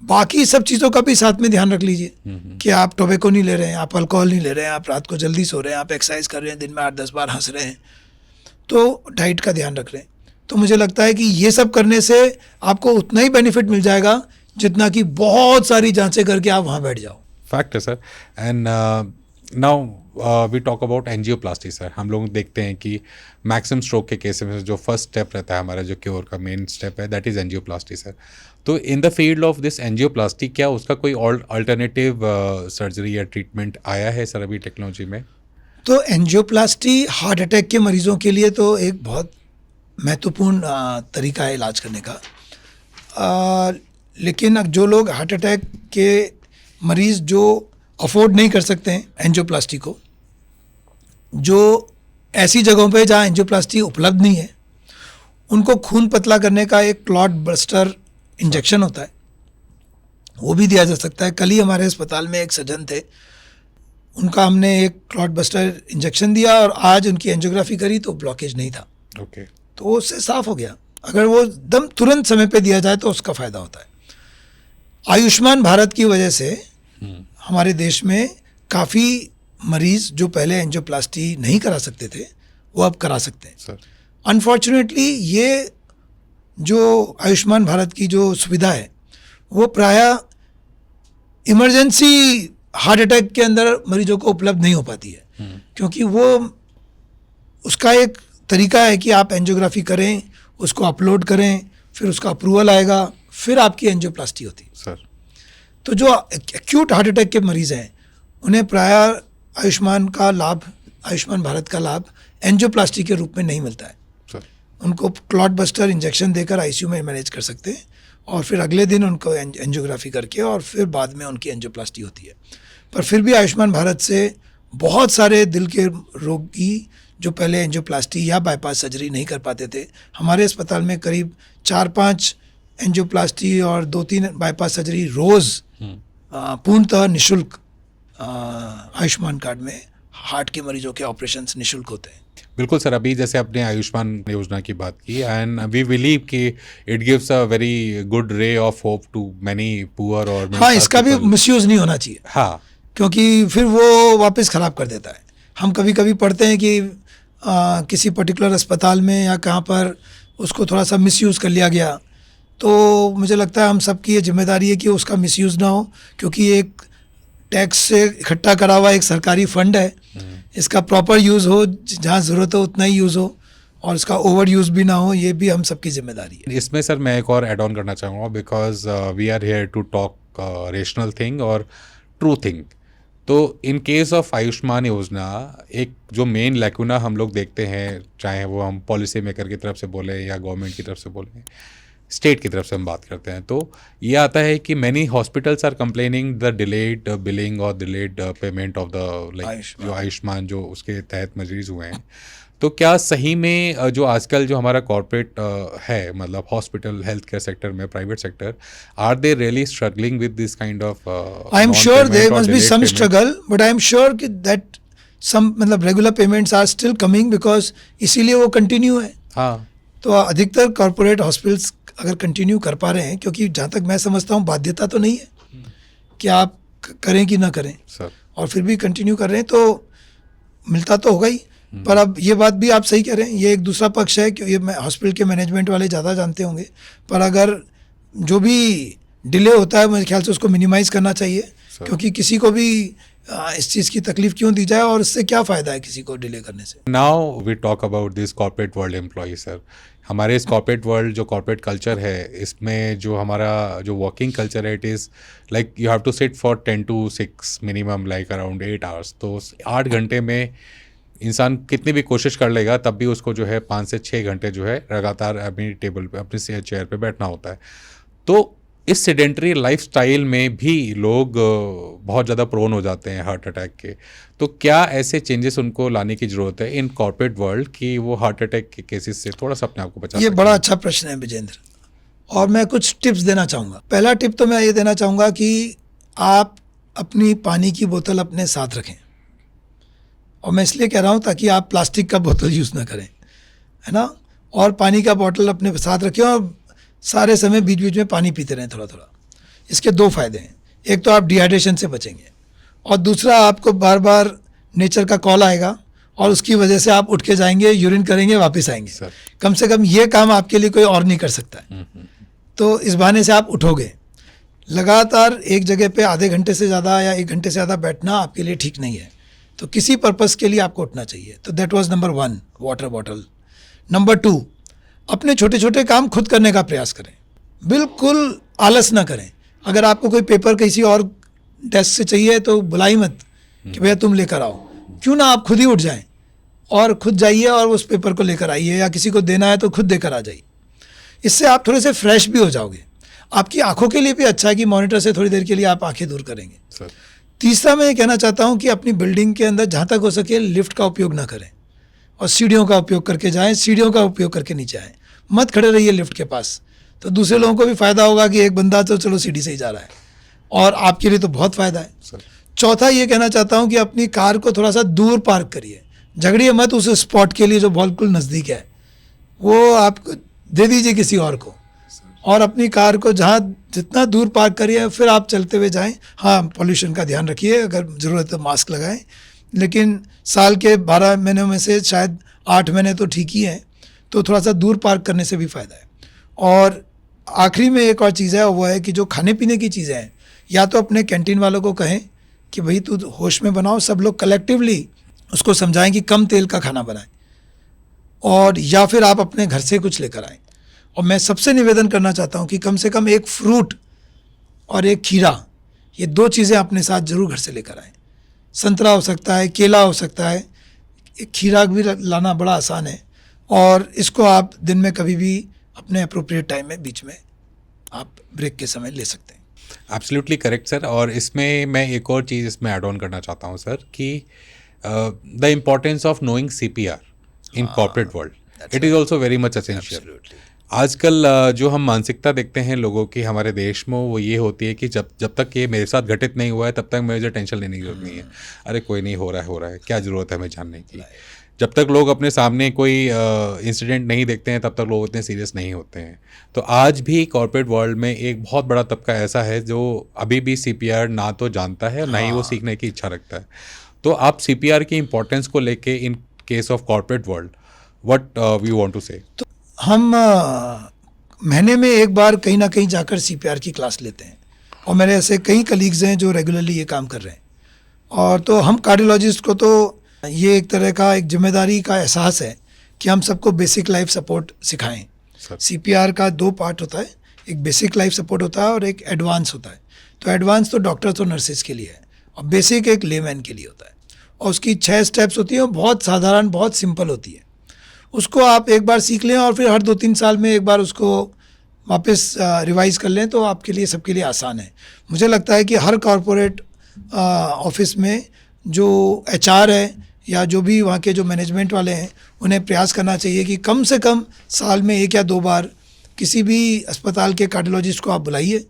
बाकी सब चीज़ों का भी साथ में ध्यान रख लीजिए कि आप टोबैको नहीं ले रहे हैं, आप अल्कोहल नहीं ले रहे हैं, आप रात को जल्दी सो रहे हैं, आप एक्सरसाइज कर रहे हैं, दिन में 8-10 बार हंस रहे हैं, तो डाइट का ध्यान रख रहे हैं. तो मुझे लगता है कि ये सब करने से आपको उतना ही बेनिफिट मिल जाएगा जितना कि बहुत सारी जांचें करके आप वहाँ बैठ जाओ. फैक्ट है sir. And now we talk about angioplasty sir. हम लोग देखते हैं कि मैक्सिमम स्ट्रोक के केसेस में जो फर्स्ट स्टेप रहता है हमारा, जो क्योर का मेन स्टेप है, दैट इज़ एंजियोप्लास्टी सर. तो in the field of this angioplasty, क्या उसका कोई अल्टरनेटिव सर्जरी या ट्रीटमेंट आया है सर अभी टेक्नोलॉजी में? तो एंजियोप्लास्टी हार्ट अटैक के मरीजों के लिए तो एक बहुत महत्वपूर्ण तरीका है इलाज करने का. लेकिन अब जो लोग हार्ट अटैक के मरीज़ जो अफोर्ड नहीं कर सकते हैं एंजियोप्लास्टी को, जो ऐसी जगहों पे जहाँ एंजियोप्लास्टी उपलब्ध नहीं है, उनको खून पतला करने का एक क्लॉट बस्टर इंजेक्शन होता है, वो भी दिया जा सकता है. कल ही हमारे अस्पताल में एक सज्जन थे, उनका हमने एक क्लॉट बस्टर इंजेक्शन दिया और आज उनकी एंजियोग्राफी करी तो ब्लॉकेज नहीं था. ओके. तो उससे साफ हो गया. अगर वो दम तुरंत समय पे दिया जाए तो उसका फ़ायदा होता है. आयुष्मान भारत की वजह से हमारे देश में काफ़ी मरीज़ जो पहले एंजियोप्लास्टी नहीं करा सकते थे वो अब करा सकते हैं सर. अनफॉर्चुनेटली ये जो आयुष्मान भारत की जो सुविधा है वो प्रायः इमरजेंसी हार्ट अटैक के अंदर मरीजों को उपलब्ध नहीं हो पाती है, क्योंकि वो उसका एक तरीका है कि आप एंजियोग्राफी करें, उसको अपलोड करें, फिर उसका अप्रूवल आएगा, फिर आपकी एंजियोप्लास्टी होती है सर. तो जो एक्यूट हार्ट अटैक के मरीज़ हैं उन्हें प्रायः आयुष्मान भारत का लाभ एंजियोप्लास्टी के रूप में नहीं मिलता है सर. उनको क्लॉट बस्टर इंजेक्शन देकर आईसीयू में मैनेज कर सकते हैं और फिर अगले दिन उनको एंजियोग्राफी करके और फिर बाद में उनकी एंजियोप्लास्टी होती है. पर फिर भी आयुष्मान भारत से बहुत सारे दिल के रोगी जो पहले एंजियोप्लास्टी या बाईपास सर्जरी नहीं कर पाते थे, हमारे अस्पताल में करीब 4-5 एंजियोप्लास्टी और 2-3 बाईपास सर्जरी रोज़ पूर्णतः निःशुल्क आयुष्मान कार्ड में हार्ट के मरीजों के ऑपरेशंस निःशुल्क होते हैं. बिल्कुल सर. अभी जैसे आपने आयुष्मान योजना की बात की, एंड वी बिलीव कि it gives a very good ray of hope to many poor और हाँ, इसका भी मिसयूज़ नहीं होना चाहिए. हाँ, क्योंकि फिर वो वापस ख़राब कर देता है. हम कभी कभी पढ़ते हैं कि किसी पर्टिकुलर अस्पताल में या कहाँ पर उसको थोड़ा सा मिसयूज़ कर लिया गया, तो मुझे लगता है हम सबकी ये जिम्मेदारी है कि उसका मिसयूज़ ना हो, क्योंकि एक टैक्स से इकट्ठा करा हुआ एक सरकारी फंड है, इसका प्रॉपर यूज़ हो, जहाँ ज़रूरत हो उतना ही यूज़ हो और इसका ओवर यूज़ भी ना हो, ये भी हम सबकी जिम्मेदारी है. इसमें सर मैं एक और ऐड ऑन करना चाहूँगा, because we are here to talk rational thing और ट्रू थिंग. तो इन केस ऑफ आयुष्मान योजना एक जो मेन लैकुना हम लोग देखते हैं, चाहे वो हम पॉलिसी मेकर की तरफ से बोले या गवर्नमेंट की तरफ से बोले, स्टेट की तरफ से हम बात करते हैं, तो ये आता है कि many hospitals are complaining the delayed billing और delayed payment of the like जो आयुष्मान जो उसके तहत मरीज हुए हैं. तो क्या सही में जो आजकल जो हमारा कॉर्पोरेट है, मतलब हॉस्पिटल, हेल्थ केयर सेक्टर में, private sector, are they really struggling with this kind of I am sure there must be some struggle, but I am sure कि दैट सम मतलब regular payments are still coming, because इसीलिए वो continue है. हाँ तो अधिकतर corporate hospitals अगर continue कर पा रहे हैं, क्योंकि जहाँ तक मैं समझता हूँ बाध्यता तो नहीं है कि आप करें कि ना करें, सर. और फिर भी कंटिन्यू कर रहे हैं, तो मिलता तो होगा ही. पर अब ये बात भी आप सही कह रहे हैं, ये एक दूसरा पक्ष है कि ये हॉस्पिटल के मैनेजमेंट वाले ज़्यादा जानते होंगे. पर अगर जो भी डिले होता है मेरे ख्याल से उसको मिनिमाइज़ करना चाहिए, क्योंकि किसी को भी इस चीज़ की तकलीफ क्यों दी जाए, और इससे क्या फ़ायदा है किसी को डिले करने से. Now we talk about this corporate world employ. Sir, हमारे इस कॉर्पोरेट वर्ल्ड, जो कॉर्पोरेट कल्चर है, इसमें जो हमारा जो वर्किंग कल्चर है, it is like you have to sit for 10 to 6 minimum, like around 8 hours. तो 8 घंटे में इंसान कितनी भी कोशिश कर लेगा तब भी उसको जो है 5 से 6 घंटे जो है लगातार अपनी टेबल पे, अपनी चेयर पे बैठना होता है. तो इस सेडेंटरी लाइफस्टाइल में भी लोग बहुत ज़्यादा प्रोन हो जाते हैं हार्ट अटैक के. तो क्या ऐसे चेंजेस उनको लाने की ज़रूरत है इन कॉर्पोरेट वर्ल्ड कि वो हार्ट अटैक के केसेस से थोड़ा सा अपने आप को बचा ये सकें? बड़ा अच्छा प्रश्न है विजेंद्र, और मैं कुछ टिप्स देना चाहूँगा. पहला टिप तो मैं ये देना चाहूँगा कि आप अपनी पानी की बोतल अपने साथ रखें, और मैं इसलिए कह रहा हूँ ताकि आप प्लास्टिक का बोतल यूज़ ना करें, है ना. और पानी का बोतल अपने साथ रखें, और सारे समय बीच बीच में पानी पीते रहें थोड़ा थोड़ा. इसके 2 फायदे हैं. एक तो आप डिहाइड्रेशन से बचेंगे, और दूसरा आपको बार बार नेचर का कॉल आएगा, और उसकी वजह से आप उठ के जाएंगे, यूरिन करेंगे, वापस आएंगे. सर. कम से कम ये काम आपके लिए कोई और नहीं कर सकता है. तो इस बहाने से आप उठोगे. लगातार एक जगह पे आधे घंटे से ज़्यादा या 1 घंटे से ज़्यादा बैठना आपके लिए ठीक नहीं है. तो किसी पर्पस के लिए आपको उठना चाहिए. तो that was number 1, water bottle. Number 2, अपने छोटे छोटे काम खुद करने का प्रयास करें. बिल्कुल आलस ना करें. अगर आपको कोई पेपर किसी और डेस्क से चाहिए तो बुलाई मत कि भैया तुम लेकर आओ. क्यों ना आप खुद ही उठ जाएं और खुद जाइए और उस पेपर को लेकर आइए, या किसी को देना है तो खुद देकर आ जाइए. इससे आप थोड़े से फ्रेश भी हो जाओगे. आपकी आंखों के लिए भी अच्छा है कि मॉनिटर से थोड़ी देर के लिए आप आंखें दूर करेंगे. सर. तीसरा मैं ये कहना चाहता हूँ कि अपनी बिल्डिंग के अंदर जहाँ तक हो सके लिफ्ट का उपयोग ना करें, और सीढ़ियों का उपयोग करके जाएं. सीढ़ियों का उपयोग करके नीचे आएँ, मत खड़े रहिए लिफ्ट के पास. तो दूसरे लोगों को भी फ़ायदा होगा कि एक बंदा तो चलो सीढ़ी से ही जा रहा है, और आपके लिए तो बहुत फ़ायदा है. सर. चौथा ये कहना चाहता हूँ कि अपनी कार को थोड़ा सा दूर पार्क करिए. झगड़िए मत उस स्पॉट के लिए जो बिल्कुल नज़दीक है, वो आप दे दीजिए किसी और को, और अपनी कार को जहाँ जितना दूर पार्क करिए, फिर आप चलते हुए जाएं. हाँ, पॉल्यूशन का ध्यान रखिए, अगर ज़रूरत है तो मास्क लगाएं, लेकिन साल के 12 महीनों में से शायद 8 महीने तो ठीक ही हैं. तो थोड़ा सा दूर पार्क करने से भी फ़ायदा है. और आखिरी में एक और चीज़ है, वो है कि जो खाने पीने की चीज़ें हैं, या तो अपने कैंटीन वालों को कहें कि भाई तू होश में बनाओ, सब लोग कलेक्टिवली उसको समझाएं कि कम तेल का खाना बनाएं, और या फिर आप अपने घर से कुछ लेकर आएँ. और मैं सबसे निवेदन करना चाहता हूँ कि कम से कम एक फ्रूट और एक खीरा, ये 2 चीज़ें अपने साथ ज़रूर घर से लेकर आएँ. संतरा हो सकता है, केला हो सकता है, एक खीरा भी लाना बड़ा आसान है, और इसको आप दिन में कभी भी अपने अप्रोप्रिएट टाइम में बीच में आप ब्रेक के समय ले सकते हैं. Absolutely correct sir. और इसमें मैं एक और चीज़ इसमें ऐड ऑन करना चाहता हूँ सर, कि the importance of knowing CPR in corporate world, it is also very much essential. आजकल जो हम मानसिकता देखते हैं लोगों की हमारे देश में, वो ये होती है कि जब तक ये मेरे साथ घटित नहीं हुआ है तब तक मुझे टेंशन लेने की जरूरत नहीं है. अरे कोई नहीं, हो रहा है, क्या ज़रूरत है हमें जानने की. जब तक लोग अपने सामने कोई इंसिडेंट नहीं देखते हैं तब तक लोग उतने सीरियस नहीं होते हैं. तो आज भी कॉर्पोरेट वर्ल्ड में एक बहुत बड़ा तबका ऐसा है जो अभी भी CPR ना तो जानता है, ना ही वो सीखने की इच्छा रखता है. तो आप CPR की इम्पोर्टेंस को लेके in case of corporate world what we want to say. तो हम महीने में एक बार कहीं ना कहीं जाकर CPR की क्लास लेते हैं, और मेरे ऐसे कई कलीग्स हैं जो रेगुलरली ये काम कर रहे हैं. और तो हम कार्डियोलॉजिस्ट को तो ये एक तरह का एक जिम्मेदारी का एहसास है कि हम सबको बेसिक लाइफ सपोर्ट सिखाएं. CPR का 2 पार्ट होता है, एक बेसिक लाइफ सपोर्ट होता है और एक एडवांस होता है. तो एडवांस तो डॉक्टर्स और नर्सेज के लिए है, और बेसिक एक लेमैन के लिए होता है, और उसकी 6 स्टेप्स होती हैं, बहुत साधारण, बहुत सिंपल होती है. उसको आप एक बार सीख लें और फिर हर 2-3 साल में एक बार उसको वापस रिवाइज कर लें, तो आपके लिए, सबके लिए आसान है. मुझे लगता है कि हर कॉरपोरेट ऑफिस में जो HR है या जो भी वहाँ के जो मैनेजमेंट वाले हैं उन्हें प्रयास करना चाहिए कि कम से कम साल में 1 या 2 बार किसी भी अस्पताल के कार्डियोलॉजिस्ट को आप बुलाइए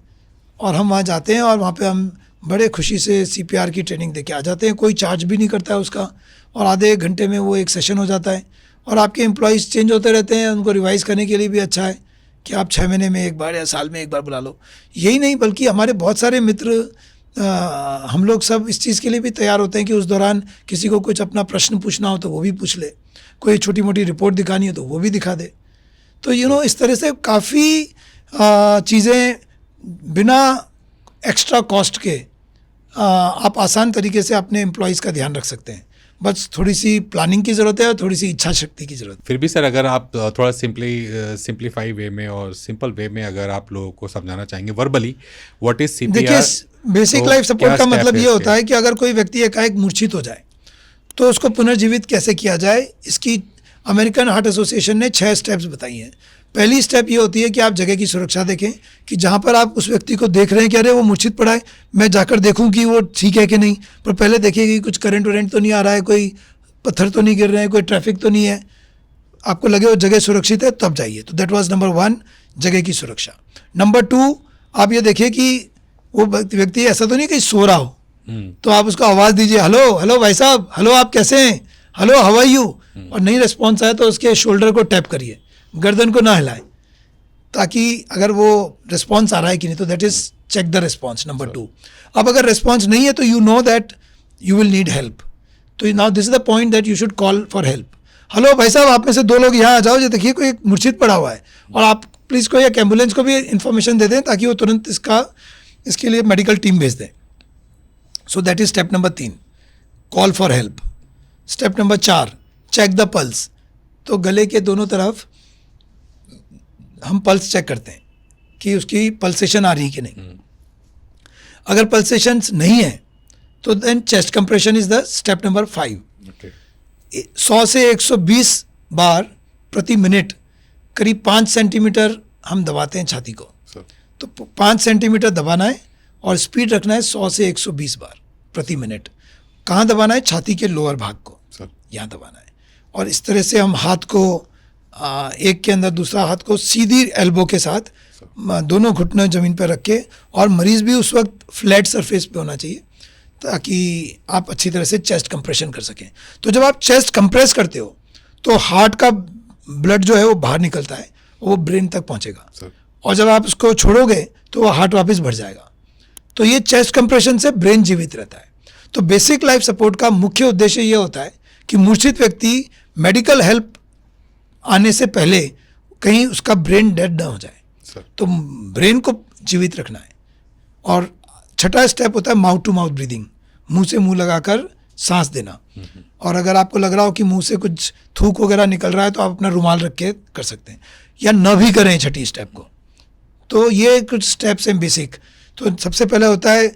और हम वहाँ जाते हैं और वहाँ पे हम बड़े खुशी से CPR की ट्रेनिंग देके आ जाते हैं। कोई चार्ज भी नहीं करता है उसका और आधे 1 घंटे में वो एक सेशन हो जाता है और आपके एम्प्लॉयज़ चेंज होते रहते हैं, उनको रिवाइज़ करने के लिए भी अच्छा है कि आप 6 महीने में 1 बार या साल में 1 बार बुला लो। यही नहीं बल्कि हमारे बहुत सारे मित्र हम लोग सब इस चीज़ के लिए भी तैयार होते हैं कि उस दौरान किसी को कुछ अपना प्रश्न पूछना हो तो वो भी पूछ ले, कोई छोटी मोटी रिपोर्ट दिखानी हो तो वो भी दिखा दे। तो इस तरह से काफ़ी चीज़ें बिना एक्स्ट्रा कॉस्ट के आप आसान तरीके से अपने एम्प्लॉयज़ का ध्यान रख सकते हैं। बस थोड़ी सी प्लानिंग की ज़रूरत है और थोड़ी सी इच्छा शक्ति की ज़रूरत है। फिर भी सर अगर आप थोड़ा सिंप्लीफाई वे में और सिंपल वे में अगर आप लोगों को समझाना चाहेंगे वर्बली व्हाट इज CPR। देखिए, बेसिक तो लाइफ सपोर्ट क्या का step मतलब है ये इसके? होता है कि अगर कोई व्यक्ति एकाएक मूर्छित हो जाए तो उसको पुनर्जीवित कैसे किया जाए, इसकी अमेरिकन हार्ट एसोसिएशन ने 6 स्टेप्स बताई हैं। पहली स्टेप ये होती है कि आप जगह की सुरक्षा देखें कि जहाँ पर आप उस व्यक्ति को देख रहे हैं कि अरे वो मूर्छित पड़ा है, मैं जाकर देखूं कि वो ठीक है कि नहीं। पर पहले देखिए कि कुछ करंट वरेंट तो नहीं आ रहा है, कोई पत्थर तो नहीं गिर रहे हैं, कोई ट्रैफिक तो नहीं है, आपको लगे वो जगह सुरक्षित है तब जाइए। तो दैट वाज नंबर 1, जगह की सुरक्षा। नंबर 2, आप ये देखिए कि वो व्यक्ति ऐसा तो नहीं कि सो रहा हो, तो आप उसको आवाज़ दीजिए, हेलो हेलो भाई साहब, हेलो आप कैसे हैं, हेलो हाउ आर यू। और नहीं रिस्पॉन्स आए तो उसके शोल्डर को टैप करिए, गर्दन को ना हिलाएं, ताकि अगर वो रिस्पॉन्स आ रहा है कि नहीं। तो that is check the response, number 2। अब अगर रिस्पॉन्स नहीं है तो you know that you will need help. तो now this is the point that you should call for help. Hello भाई साहब, आप में से 2 लोग यहाँ आ जाओ, ये देखिए कोई मूर्छित पड़ा हुआ है, और आप प्लीज़ को या एम्बुलेंस को भी इन्फॉर्मेशन दे दें ताकि वो तुरंत इसके लिए मेडिकल टीम भेज दें। So that is step number 3, call for help. Step number 4, check the pulse. तो गले के दोनों तरफ हम पल्स चेक करते हैं कि उसकी पल्सेशन आ रही है कि नहीं। अगर पल्सेशंस नहीं है तो then chest compression is the step number 5। 100 से 120 बार प्रति मिनट करीब 5 सेंटीमीटर हम दबाते हैं छाती को। तो 5 सेंटीमीटर दबाना है और स्पीड रखना है 100 से 120 बार प्रति मिनट। कहाँ दबाना है? छाती के लोअर भाग को, यहाँ दबाना है। और इस तरह से हम हाथ को एक के अंदर दूसरा हाथ को सीधी एल्बो के साथ दोनों घुटने ज़मीन पर रख के, और मरीज़ भी उस वक्त फ्लैट सरफेस पे होना चाहिए ताकि आप अच्छी तरह से चेस्ट कंप्रेशन कर सकें। तो जब आप चेस्ट कंप्रेस करते हो तो हार्ट का ब्लड जो है वो बाहर निकलता है, वो ब्रेन तक पहुंचेगा, और जब आप उसको छोड़ोगे तो वो हार्ट वापस बढ़ जाएगा। तो ये चेस्ट कंप्रेशन से ब्रेन जीवित रहता है। तो बेसिक लाइफ सपोर्ट का मुख्य उद्देश्य ये होता है कि मूर्छित व्यक्ति मेडिकल हेल्प आने से पहले कहीं उसका ब्रेन डेड ना हो जाए, तो ब्रेन को जीवित रखना है। और छठा स्टेप होता है माउथ टू माउथ ब्रीदिंग, मुंह से मुंह लगाकर सांस देना। और अगर आपको लग रहा हो कि मुंह से कुछ थूक वगैरह निकल रहा है तो आप अपना रुमाल रख के कर सकते हैं, या न भी करें छठी स्टेप को। तो ये कुछ स्टेप्स हैं बेसिक। तो सबसे पहले होता है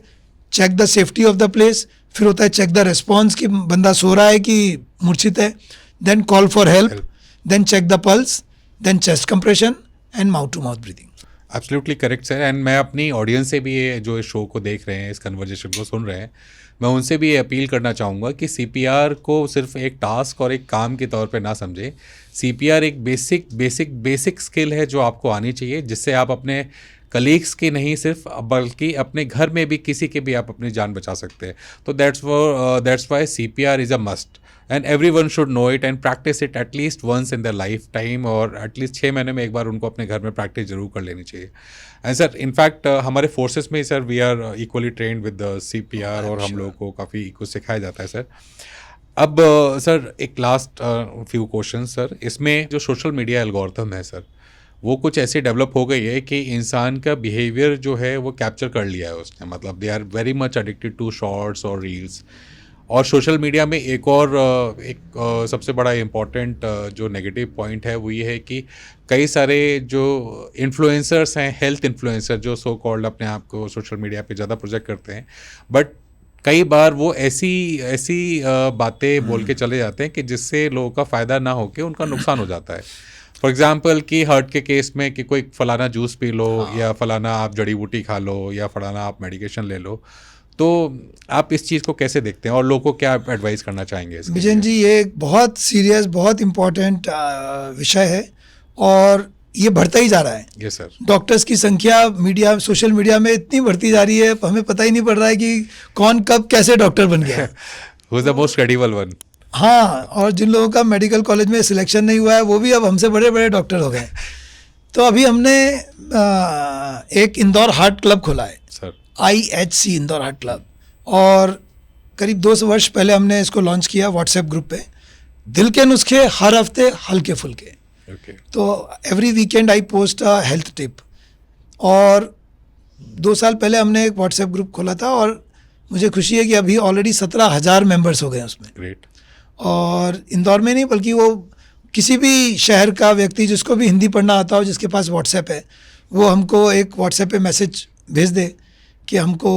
check the safety of the place, फिर होता है चेक द रिस्पॉन्स कि बंदा सो रहा है कि मूर्छित है, then call for help, then check the pulse, then chest compression and mouth to mouth breathing. Absolutely correct sir. And मैं अपनी ऑडियंस से भी ये जो इस शो को देख रहे हैं, इस कन्वर्जेशन को सुन रहे हैं, मैं उनसे भी ये अपील करना चाहूँगा कि CPR को सिर्फ एक टास्क और एक काम के तौर पे ना समझें। CPR एक बेसिक स्किल है जो आपको आनी चाहिए, जिससे आप अपने कलीग्स की नहीं सिर्फ बल्कि अपने घर में भी किसी के भी आप अपनी जान बचा सकते हैं। तो that's why CPR is a must and everyone should know it and practice it at least once in their lifetime, और एटलीस्ट 6 महीने में एक बार उनको अपने घर में प्रैक्टिस जरूर कर लेनी चाहिए। एंड सर इनफैक्ट हमारे फोर्सेस में sir we are equally trained with CPR, और हम लोगों को काफ़ी कुछ सिखाया जाता है सर। अब सर एक लास्ट फ्यू क्वेश्चन सर, इसमें जो सोशल मीडिया एल्गोरिथम है सर, वो कुछ ऐसे डेवलप हो गई है कि इंसान का बिहेवियर जो है वो कैप्चर कर लिया है उसने, मतलब they are very much addicted to shorts और रील्स। और सोशल मीडिया में एक सबसे बड़ा इम्पॉर्टेंट जो नेगेटिव पॉइंट है वो ये है कि कई सारे जो इन्फ्लुएंसर्स हैं, हेल्थ इन्फ्लुएंसर जो सो कॉल्ड अपने आप को सोशल मीडिया पे ज़्यादा प्रोजेक्ट करते हैं, बट कई बार वो ऐसी बातें बोल के चले जाते हैं कि जिससे लोगों का फ़ायदा ना हो के उनका नुकसान हो जाता है। फॉर एग्जाम्पल कि हार्ट के केस में कि कोई फलाना जूस पी लो, या फलाना आप जड़ी बूटी खा लो, या फलाना आप मेडिकेशन ले लो, तो आप इस चीज़ को कैसे देखते हैं और लोगों को क्या एडवाइस करना चाहेंगे इसके विजन लिए? जी, ये एक बहुत सीरियस, बहुत इम्पोर्टेंट विषय है और ये बढ़ता ही जा रहा है। Yes sir. डॉक्टर्स की संख्या मीडिया, सोशल मीडिया में इतनी बढ़ती जा रही है, हमें पता ही नहीं पड़ रहा है कि कौन कब कैसे डॉक्टर बन गया। Who is the most credible one? हाँ, और जिन लोगों का मेडिकल कॉलेज में सिलेक्शन नहीं हुआ है वो भी अब हमसे बड़े बड़े डॉक्टर हो गए। तो अभी हमने एक इंदौर हार्ट क्लब खोला है, sir. IHC Indore heart club, और करीब 2 वर्ष पहले हमने इसको लॉन्च किया व्हाट्सएप ग्रुप पे। दिल के नुस्खे हर हफ्ते हल्के फुल्के। ओके। तो every weekend I post a health tip. और 2 साल पहले हमने एक व्हाट्सएप ग्रुप खोला था और मुझे खुशी है कि अभी ऑलरेडी 17,000 मेंबर्स हो गए हैं उसमें। ग्रेट। और इंदौर में नहीं, बल्कि वो किसी भी शहर का व्यक्ति जिसको भी हिंदी पढ़ना आता हो, जिसके पास व्हाट्सएप है, वो हमको एक व्हाट्सएप पे मैसेज भेज दे कि हमको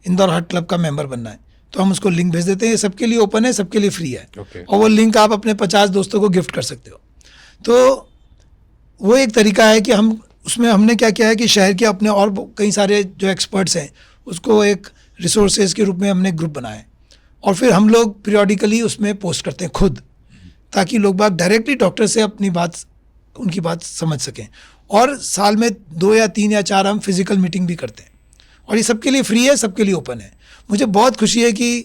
इंदौर हार्ट क्लब का मेंबर बनना है, तो हम उसको लिंक भेज देते हैं। ये सबके लिए ओपन है, सबके लिए फ्री है। ओके। और वो लिंक आप अपने 50 दोस्तों को गिफ्ट कर सकते हो। तो वो एक तरीका है कि हम उसमें हमने क्या किया है कि शहर के अपने और कई सारे जो एक्सपर्ट्स हैं उसको एक रिसोर्सेज के रूप में हमने ग्रुप बनाया है, और फिर हम लोग पीरियोडिकली उसमें पोस्ट करते हैं खुद, ताकि लोग बाग डायरेक्टली डॉक्टर से अपनी बात, उनकी बात समझ सकें। और साल में 2 या 3 या 4 हम फिजिकल मीटिंग भी करते हैं, और ये सबके लिए फ्री है, सबके लिए ओपन है। मुझे बहुत खुशी है कि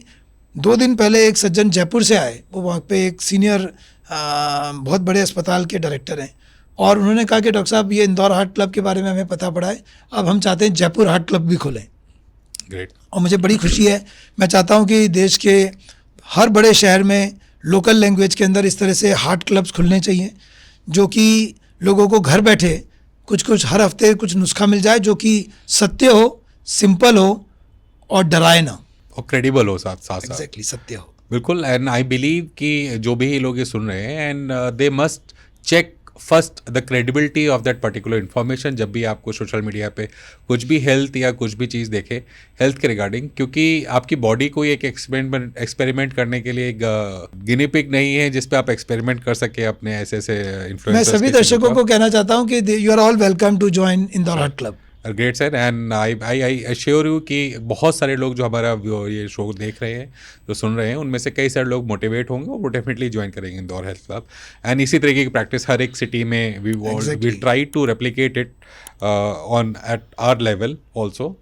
2 दिन पहले एक सज्जन जयपुर से आए, वो वहाँ पे एक सीनियर बहुत बड़े अस्पताल के डायरेक्टर हैं, और उन्होंने कहा कि डॉक्टर साहब, ये इंदौर हार्ट क्लब के बारे में हमें पता पड़ा है, अब हम चाहते हैं जयपुर हार्ट क्लब भी खोलें। ग्रेट। और मुझे बड़ी खुशी है, मैं चाहता हूँ कि देश के हर बड़े शहर में लोकल लैंग्वेज के अंदर इस तरह से हार्ट क्लब्स खुलने चाहिए, जो कि लोगों को घर बैठे कुछ हर हफ्ते कुछ नुस्खा मिल जाए, जो कि सत्य हो, सिंपल हो और डराए ना। और क्रेडिबल हो साथ साथ। एग्जैक्टली, सत्य हो। बिल्कुल। एंड आई बिलीव कि जो भी लोग ये सुन रहे हैं, and they must check first the credibility of that particular information जब भी आपको सोशल मीडिया पे कुछ भी हेल्थ या कुछ भी चीज़ देखे हेल्थ के रिगार्डिंग, क्योंकि आपकी बॉडी को एक एक्सपेरिमेंट करने के लिए एक गिनी पिग नहीं है जिस पे आप एक्सपेरिमेंट कर सके अपने ऐसे इन्फ्लुएंसर्स। मैं सभी दर्शकों को कहना चाहता हूँ कि you are all welcome to join Indore heart club. Great sir. And I assure you कि बहुत सारे लोग जो हमारा ये शो देख रहे हैं, जो सुन रहे हैं, उनमें से कई सारे लोग मोटिवेट होंगे और वो डेफिनेटली ज्वाइन करेंगे इंदौर हेल्थ क्लब। एंड इसी तरीके की प्रैक्टिस हर एक सिटी में we try to replicate it on at our level also.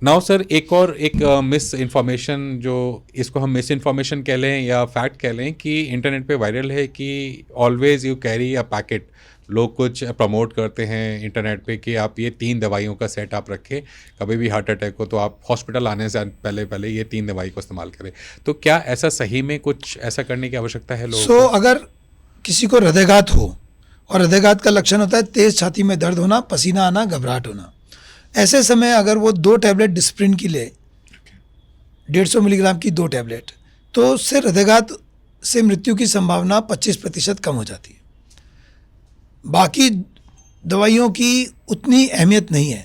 Now sir, एक मिस इन्फॉर्मेशन, जो इसको हम मिस इन्फॉर्मेशन कह लें या फैक्ट कह लें, कि इंटरनेट पे वायरल है कि always you carry a packet. लोग कुछ प्रमोट करते हैं इंटरनेट पे कि आप ये 3 दवाइयों का सेट आप रखें, कभी भी हार्ट अटैक हो तो आप हॉस्पिटल आने से पहले ये 3 दवाई को इस्तेमाल करें। तो क्या ऐसा सही में कुछ ऐसा करने की आवश्यकता है लोगों को? अगर किसी को हृदयघात हो, और हृदयघात का लक्षण होता है तेज छाती में दर्द होना, पसीना आना, घबराहट होना, ऐसे समय अगर वो 2 टैबलेट डिस्प्रिन की ले, 150 मिलीग्राम की 2 टैबलेट, तो उससे हृदयघात से मृत्यु की संभावना 25% कम हो जाती है। बाकी दवाइयों की उतनी अहमियत नहीं है।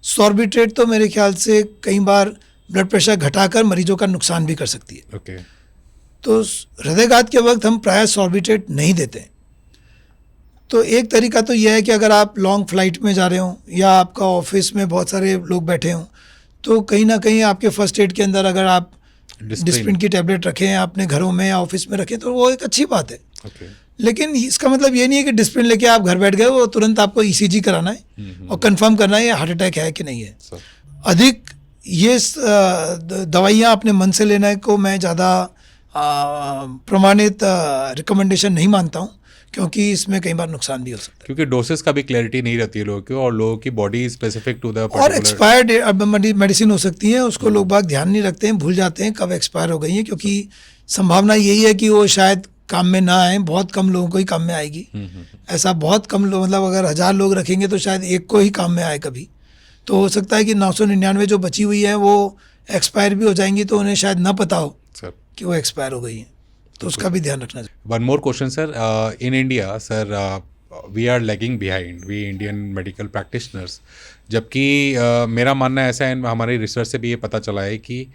सॉर्बिट्रेट तो मेरे ख्याल से कई बार ब्लड प्रेशर घटाकर मरीजों का नुकसान भी कर सकती है। ओके। तो हृदयघात के वक्त हम प्रायः सॉर्बिट्रेट नहीं देते। तो एक तरीका तो यह है कि अगर आप लॉन्ग फ्लाइट में जा रहे हो या आपका ऑफिस में बहुत सारे लोग बैठे हों, तो कहीं ना कहीं आपके फर्स्ट एड के अंदर अगर आप डिस्प्रिन की टैबलेट रखें, अपने घरों में या ऑफिस में रखें, तो वो एक अच्छी बात है। ओके। लेकिन इसका मतलब ये नहीं है कि डिस्प्रिन लेके आप घर बैठ गए, वो तुरंत आपको ईसीजी कराना है और कंफर्म करना है ये हार्ट अटैक है कि नहीं है। अधिक ये दवाइयाँ अपने मन से लेने को मैं ज़्यादा प्रमाणित रिकमेंडेशन नहीं मानता हूँ, क्योंकि इसमें कई बार नुकसान भी हो सकता है। क्योंकि डोसेस का भी क्लैरिटी नहीं रहती है लोगों की, और लोगों की बॉडी स्पेसिफिक टू द और एक्सपायर्ड मेडिसिन हो सकती है, उसको लोग बाग ध्यान नहीं रखते हैं, भूल जाते हैं कब एक्सपायर हो गई है, क्योंकि संभावना यही है कि वो शायद काम में ना आए, बहुत कम लोगों को ही काम में आएगी। ऐसा बहुत कम लोग, मतलब अगर 1000 लोग रखेंगे तो शायद एक को ही काम में आए कभी। तो हो सकता है कि 999 जो बची हुई है वो एक्सपायर भी हो जाएंगी, तो उन्हें शायद ना पता हो सर कि वो एक्सपायर हो गई है, तो उसका भी ध्यान रखना चाहिए। One more question sir, in India sir we are lagging behind, we Indian medical practitioners, जबकि मेरा मानना ऐसा है, हमारी रिसर्च से भी ये पता चला है कि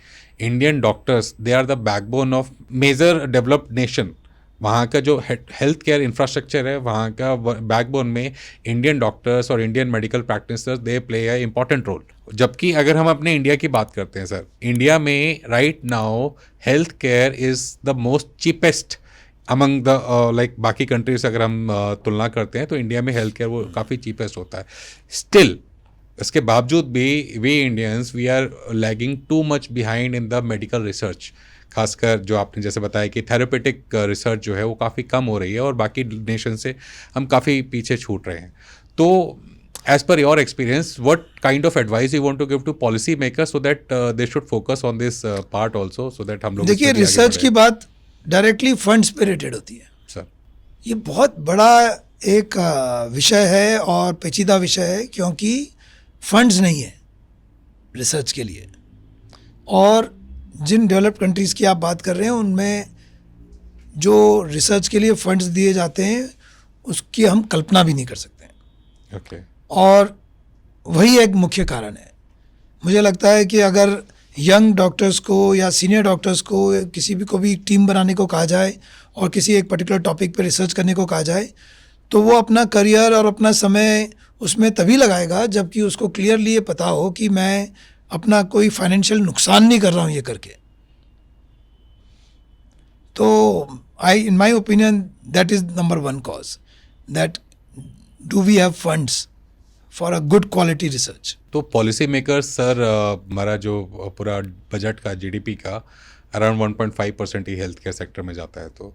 Indian doctors, they are the backbone of major developed nation, वहाँ का जो हेल्थ केयर इंफ्रास्ट्रक्चर है, वहाँ का बैकबोन में इंडियन डॉक्टर्स और Indian medical practitioners they play a important role. जबकि अगर हम अपने इंडिया की बात करते हैं सर, इंडिया में right now health care is the most cheapest among the like बाकी कंट्रीज से अगर हम तुलना करते हैं तो इंडिया में हेल्थ केयर वो काफ़ी चीपेस्ट होता है। स्टिल इसके बावजूद भी we Indians we are lagging too much behind in the medical research. खासकर जो आपने जैसे बताया कि थेरेपेटिक रिसर्च जो है वो काफ़ी कम हो रही है और बाकी नेशन से हम काफ़ी पीछे छूट रहे हैं। तो as per your experience what kind of advice you want to give to policy makers so that they should focus on this part also, so that हम लोग देखिए, रिसर्च की बात डायरेक्टली फंड्स पे रिलेटेड होती है सर। ये बहुत बड़ा एक विषय है और पेचीदा विषय है, क्योंकि फंड्स नहीं है रिसर्च के लिए। और जिन डेवलप्ड कंट्रीज़ की आप बात कर रहे हैं उनमें जो रिसर्च के लिए फंड्स दिए जाते हैं उसकी हम कल्पना भी नहीं कर सकते हैं। ओके। और वही एक मुख्य कारण है। मुझे लगता है कि अगर यंग डॉक्टर्स को या सीनियर डॉक्टर्स को किसी भी को भी टीम बनाने को कहा जाए और किसी एक पर्टिकुलर टॉपिक पर रिसर्च करने को कहा जाए तो वो अपना करियर और अपना समय उसमें तभी लगाएगा जबकि उसको क्लियरली ये पता हो कि मैं अपना कोई फाइनेंशियल नुकसान नहीं कर रहा हूँ ये करके। तो in my opinion that is number one cause, that do we have funds for a good quality research. तो पॉलिसी मेकर्स सर, हमारा जो पूरा बजट का जीडीपी का अराउंड 1.5% ही हेल्थ केयर सेक्टर में जाता है, तो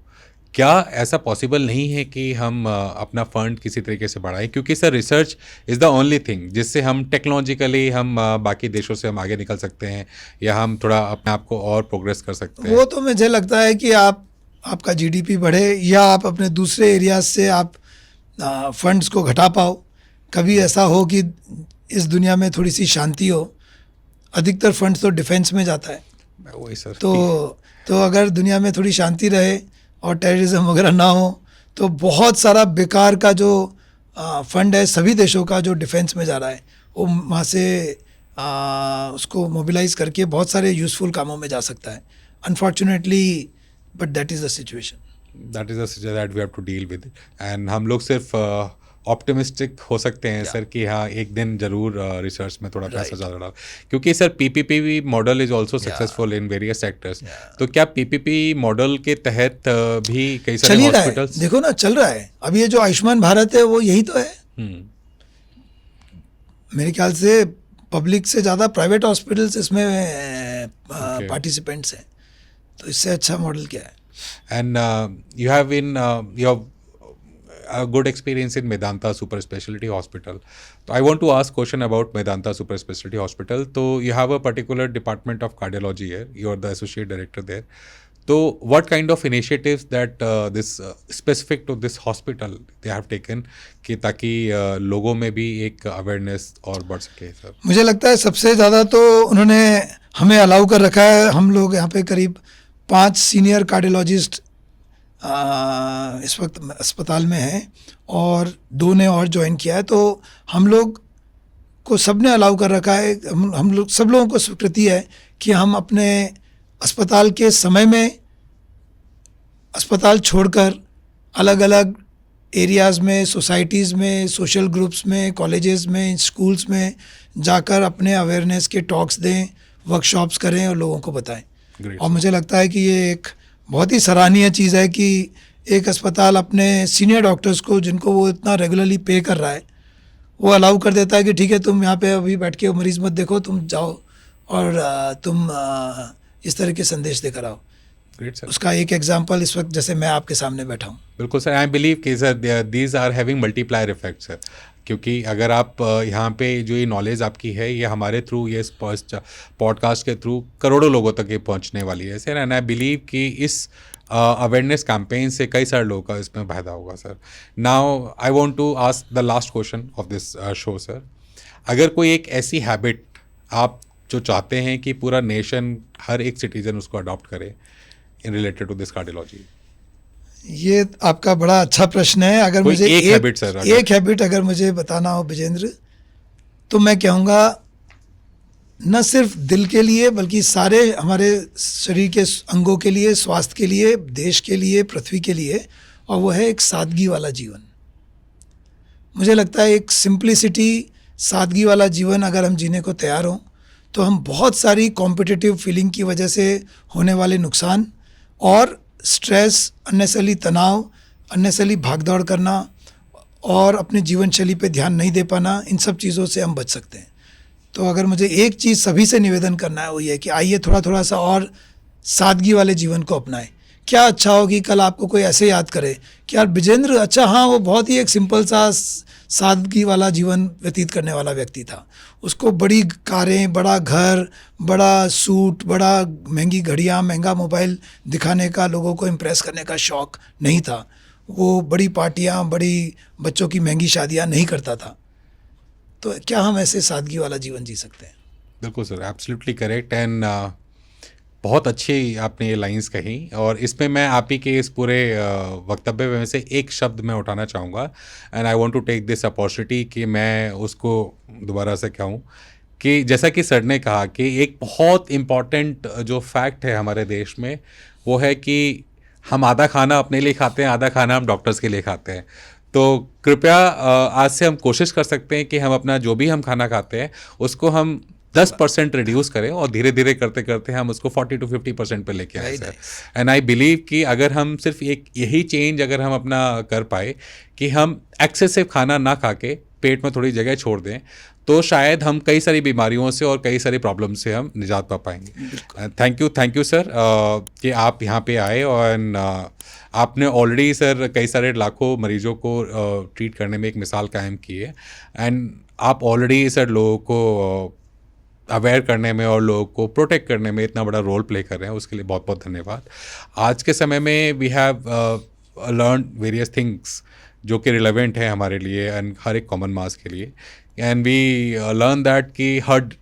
क्या ऐसा पॉसिबल नहीं है कि हम अपना फंड किसी तरीके से बढ़ाएं? क्योंकि sir research is the only thing जिससे हम टेक्नोलॉजिकली हम बाकी देशों से हम आगे निकल सकते हैं या हम थोड़ा अपने आप को और प्रोग्रेस कर सकते हैं। वो तो मुझे लगता है कि आपका जीडीपी बढ़े या आप अपने दूसरे एरियाज से आप फंड्स को घटा पाओ। कभी ऐसा हो कि इस दुनिया में थोड़ी सी शांति हो, अधिकतर फंड्स तो डिफेंस में जाता है। वही सर। तो अगर दुनिया में थोड़ी शांति रहे और टेररिज्म वगैरह ना हो तो बहुत सारा बेकार का जो फंड है सभी देशों का जो डिफेंस में जा रहा है वो वहाँ से उसको मोबिलाइज करके बहुत सारे यूज़फुल कामों में जा सकता है। Unfortunately but that is the situation. That is the situation that we have to deal with. And हम लोग सिर्फ ऑप्टिमिस्टिक हो सकते हैं सर कि हाँ एक दिन जरूर रिसर्च में थोड़ा पैसा ज़्यादा डाल, क्योंकि sir PPP model is also successful in various sectors. तो क्या पीपीपी मॉडल के तहत भी कई सारे हॉस्पिटल्स देखो ना चल रहा है। अब ये जो आयुष्मान भारत है वो यही तो है। मेरे ख्याल से पब्लिक से ज़्यादा प्राइवेट हॉस्पिटल्स इसमें पार्टिसिपेंट्स हैं, तो इससे अच्छा मॉडल क्या है। And you have in your a good experience in Medanta Super Specialty Hospital. So I want to ask question about Medanta Super Specialty Hospital. So you have a particular department of cardiology here. You are the associate director there. So what kind of initiatives that this specific to this hospital they have taken कि ताकि लोगों में भी एक awareness और बढ़ सके sir? मुझे लगता है सबसे ज़्यादा तो उन्होंने हमें अलाउ कर रखा है। हम लोग यहाँ पे करीब 5 सीनियर कार्डियोलॉजिस्ट इस वक्त अस्पताल में हैं और 2 ने और ज्वाइन किया है। तो हम लोग को सब ने अलाउ कर रखा है। हम लोग सब लोगों को स्वीकृति है कि हम अपने अस्पताल के समय में अस्पताल छोड़कर अलग अलग एरियाज़ में, सोसाइटीज़ में, सोशल ग्रुप्स में, कॉलेजेस में, स्कूल्स में जाकर अपने अवेयरनेस के टॉक्स दें, वर्कशॉप्स करें और लोगों को बताएं। और मुझे लगता है कि ये एक बहुत ही सराहनीय चीज़ है कि एक अस्पताल अपने सीनियर डॉक्टर्स को जिनको वो इतना रेगुलरली पे कर रहा है वो अलाउ कर देता है कि ठीक है तुम यहाँ पे अभी बैठ के मरीज़ मत देखो, तुम जाओ और तुम इस तरह के संदेश देकर आओ। उसका एक एग्जांपल इस वक्त जैसे मैं आपके सामने बैठा हूँ। बिल्कुल सर, आई बिलीव कि sir these are having multiplier effect sir, क्योंकि अगर आप यहाँ पे जो ये नॉलेज आपकी है ये हमारे थ्रू, ये पॉडकास्ट के थ्रू करोड़ों लोगों तक ये पहुँचने वाली है सर। एंड आई बिलीव कि इस अवेयरनेस कैंपेन से कई सारे लोगों का इसमें फायदा होगा sir. Now I want to ask the last question of this show sir. अगर कोई एक ऐसी हैबिट आप जो चाहते हैं कि पूरा नेशन, हर एक सिटीजन उसको अडॉप्ट करे in related to this cardiology? ये आपका बड़ा अच्छा प्रश्न है। अगर मुझे एक हैबिट अगर मुझे बताना हो विजेंद्र, तो मैं कहूँगा न सिर्फ दिल के लिए बल्कि सारे हमारे शरीर के अंगों के लिए, स्वास्थ्य के लिए, देश के लिए, पृथ्वी के लिए, और वो है एक सादगी वाला जीवन। मुझे लगता है एक सिंप्लिसिटी, सादगी वाला जीवन अगर हम जीने को तैयार हों तो हम बहुत सारी कॉम्पिटिटिव फीलिंग की वजह से होने वाले नुकसान और स्ट्रेस, अननेसेसरी तनाव, अननेसेसरी भागदौड़ करना और अपने जीवन शैली पे ध्यान नहीं दे पाना, इन सब चीज़ों से हम बच सकते हैं। तो अगर मुझे एक चीज़ सभी से निवेदन करना है वो ये है कि आइए थोड़ा थोड़ा सा और सादगी वाले जीवन को अपनाएं। क्या अच्छा हो कि कल आपको कोई ऐसे याद करे कि यार विजेंद्र, अच्छा हाँ, वो बहुत ही एक सिंपल सा सादगी वाला जीवन व्यतीत करने वाला व्यक्ति था। उसको बड़ी कारें, बड़ा घर, बड़ा सूट, बड़ा महंगी घड़ियाँ, महंगा मोबाइल दिखाने का, लोगों को इम्प्रेस करने का शौक़ नहीं था। वो बड़ी पार्टियाँ, बड़ी बच्चों की महंगी शादियाँ नहीं करता था। तो क्या हम ऐसे सादगी वाला जीवन जी सकते हैं? बिल्कुल सर, एब्सोल्युटली करेक्ट। एंड बहुत अच्छी आपने ये लाइंस कही, और इसमें मैं आप ही के इस पूरे वक्तव्य में से एक शब्द मैं उठाना चाहूँगा, and I want to take this opportunity कि मैं उसको दोबारा से कहूँ कि जैसा कि सर ने कहा कि एक बहुत इम्पॉर्टेंट जो फैक्ट है हमारे देश में वो है कि हम आधा खाना अपने लिए खाते हैं, आधा खाना हम डॉक्टर्स के लिए खाते हैं। तो कृपया आज से हम कोशिश कर सकते हैं कि हम अपना जो भी हम खाना खाते हैं उसको हम 10% रिड्यूस करें, और धीरे धीरे करते करते हम उसको 40 to 50% पे लेके आए सर। एंड आई बिलीव कि अगर हम सिर्फ एक यही चेंज अगर हम अपना कर पाए कि हम एक्सेसिव खाना ना खा के पेट में थोड़ी जगह छोड़ दें, तो शायद हम कई सारी बीमारियों से और कई सारी प्रॉब्लम से हम निजात पा पाएंगे। थैंक यू सर कि आप यहाँ पे आए, और आपने ऑलरेडी सर कई सारे लाखों मरीजों को ट्रीट करने में एक मिसाल कायम की है, एंड आप ऑलरेडी सर लोगों को अवेयर करने में और लोगों को प्रोटेक्ट करने में इतना बड़ा रोल प्ले कर रहे हैं, उसके लिए बहुत बहुत धन्यवाद। आज के समय में we have learn various things जो कि रिलेवेंट है हमारे लिए एंड हर एक कॉमन मास के लिए, एंड वी लर्न दैट कि heart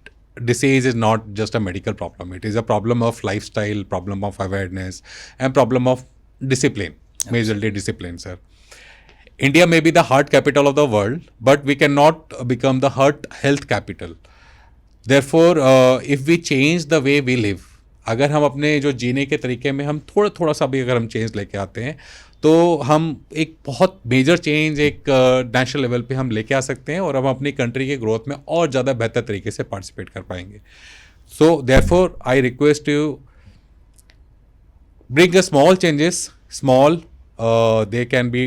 disease is not just a medical problem, it is a problem of lifestyle, problem of awareness, and problem of discipline, majorly discipline sir. India may be the heart capital of the world, but we cannot become the heart health capital. Therefore if we change the way we live, अगर हम अपने जो जीने के तरीके में हम थोड़ा थोड़ा सा भी अगर हम चेंज लेके आते हैं तो हम एक बहुत मेजर चेंज एक नेशनल लेवल पे हम लेके आ सकते हैं, और हम अपनी कंट्री के ग्रोथ में और ज़्यादा बेहतर तरीके से पार्टिसिपेट कर पाएंगे। So therefore I request you bring a small changes, small they can be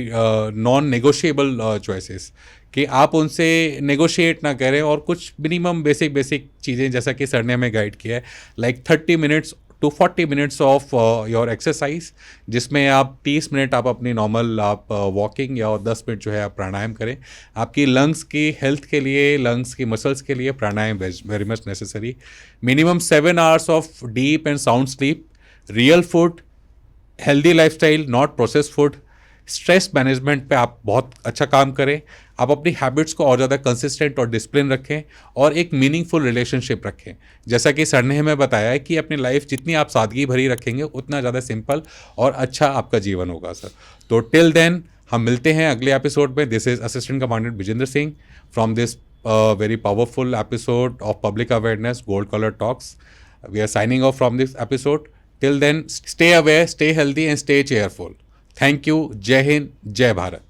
non-negotiable choices, कि आप उनसे नेगोशिएट ना करें, और कुछ मिनिमम बेसिक चीज़ें जैसा कि सर ने हमें गाइड किया है, like 30 minutes to 40 minutes of your exercise, जिसमें आप 30 मिनट आप अपनी नॉर्मल आप वॉकिंग या 10 मिनट जो है आप प्राणायाम करें। आपकी लंग्स की हेल्थ के लिए, लंग्स की मसल्स के लिए pranayama very much necessary. Minimum 7 hours of deep and sound sleep, real food, healthy lifestyle, not processed food, stress management पे आप बहुत अच्छा काम करें। आप अपनी हैबिट्स को और ज़्यादा कंसिस्टेंट और डिसिप्लिन रखें, और एक मीनिंगफुल रिलेशनशिप रखें। जैसा कि सर ने हमें बताया है कि अपनी लाइफ जितनी आप सादगी भरी रखेंगे उतना ज़्यादा सिंपल और अच्छा आपका जीवन होगा सर। तो टिल देन हम मिलते हैं अगले एपिसोड में। This is assistant commandant Vijendra Singh from this very powerful episode of public awareness gold colour talks. We are signing off from this episode. Till then, stay aware, stay healthy, and stay cheerful. Thank you. Jai Hind, Jai Bharat.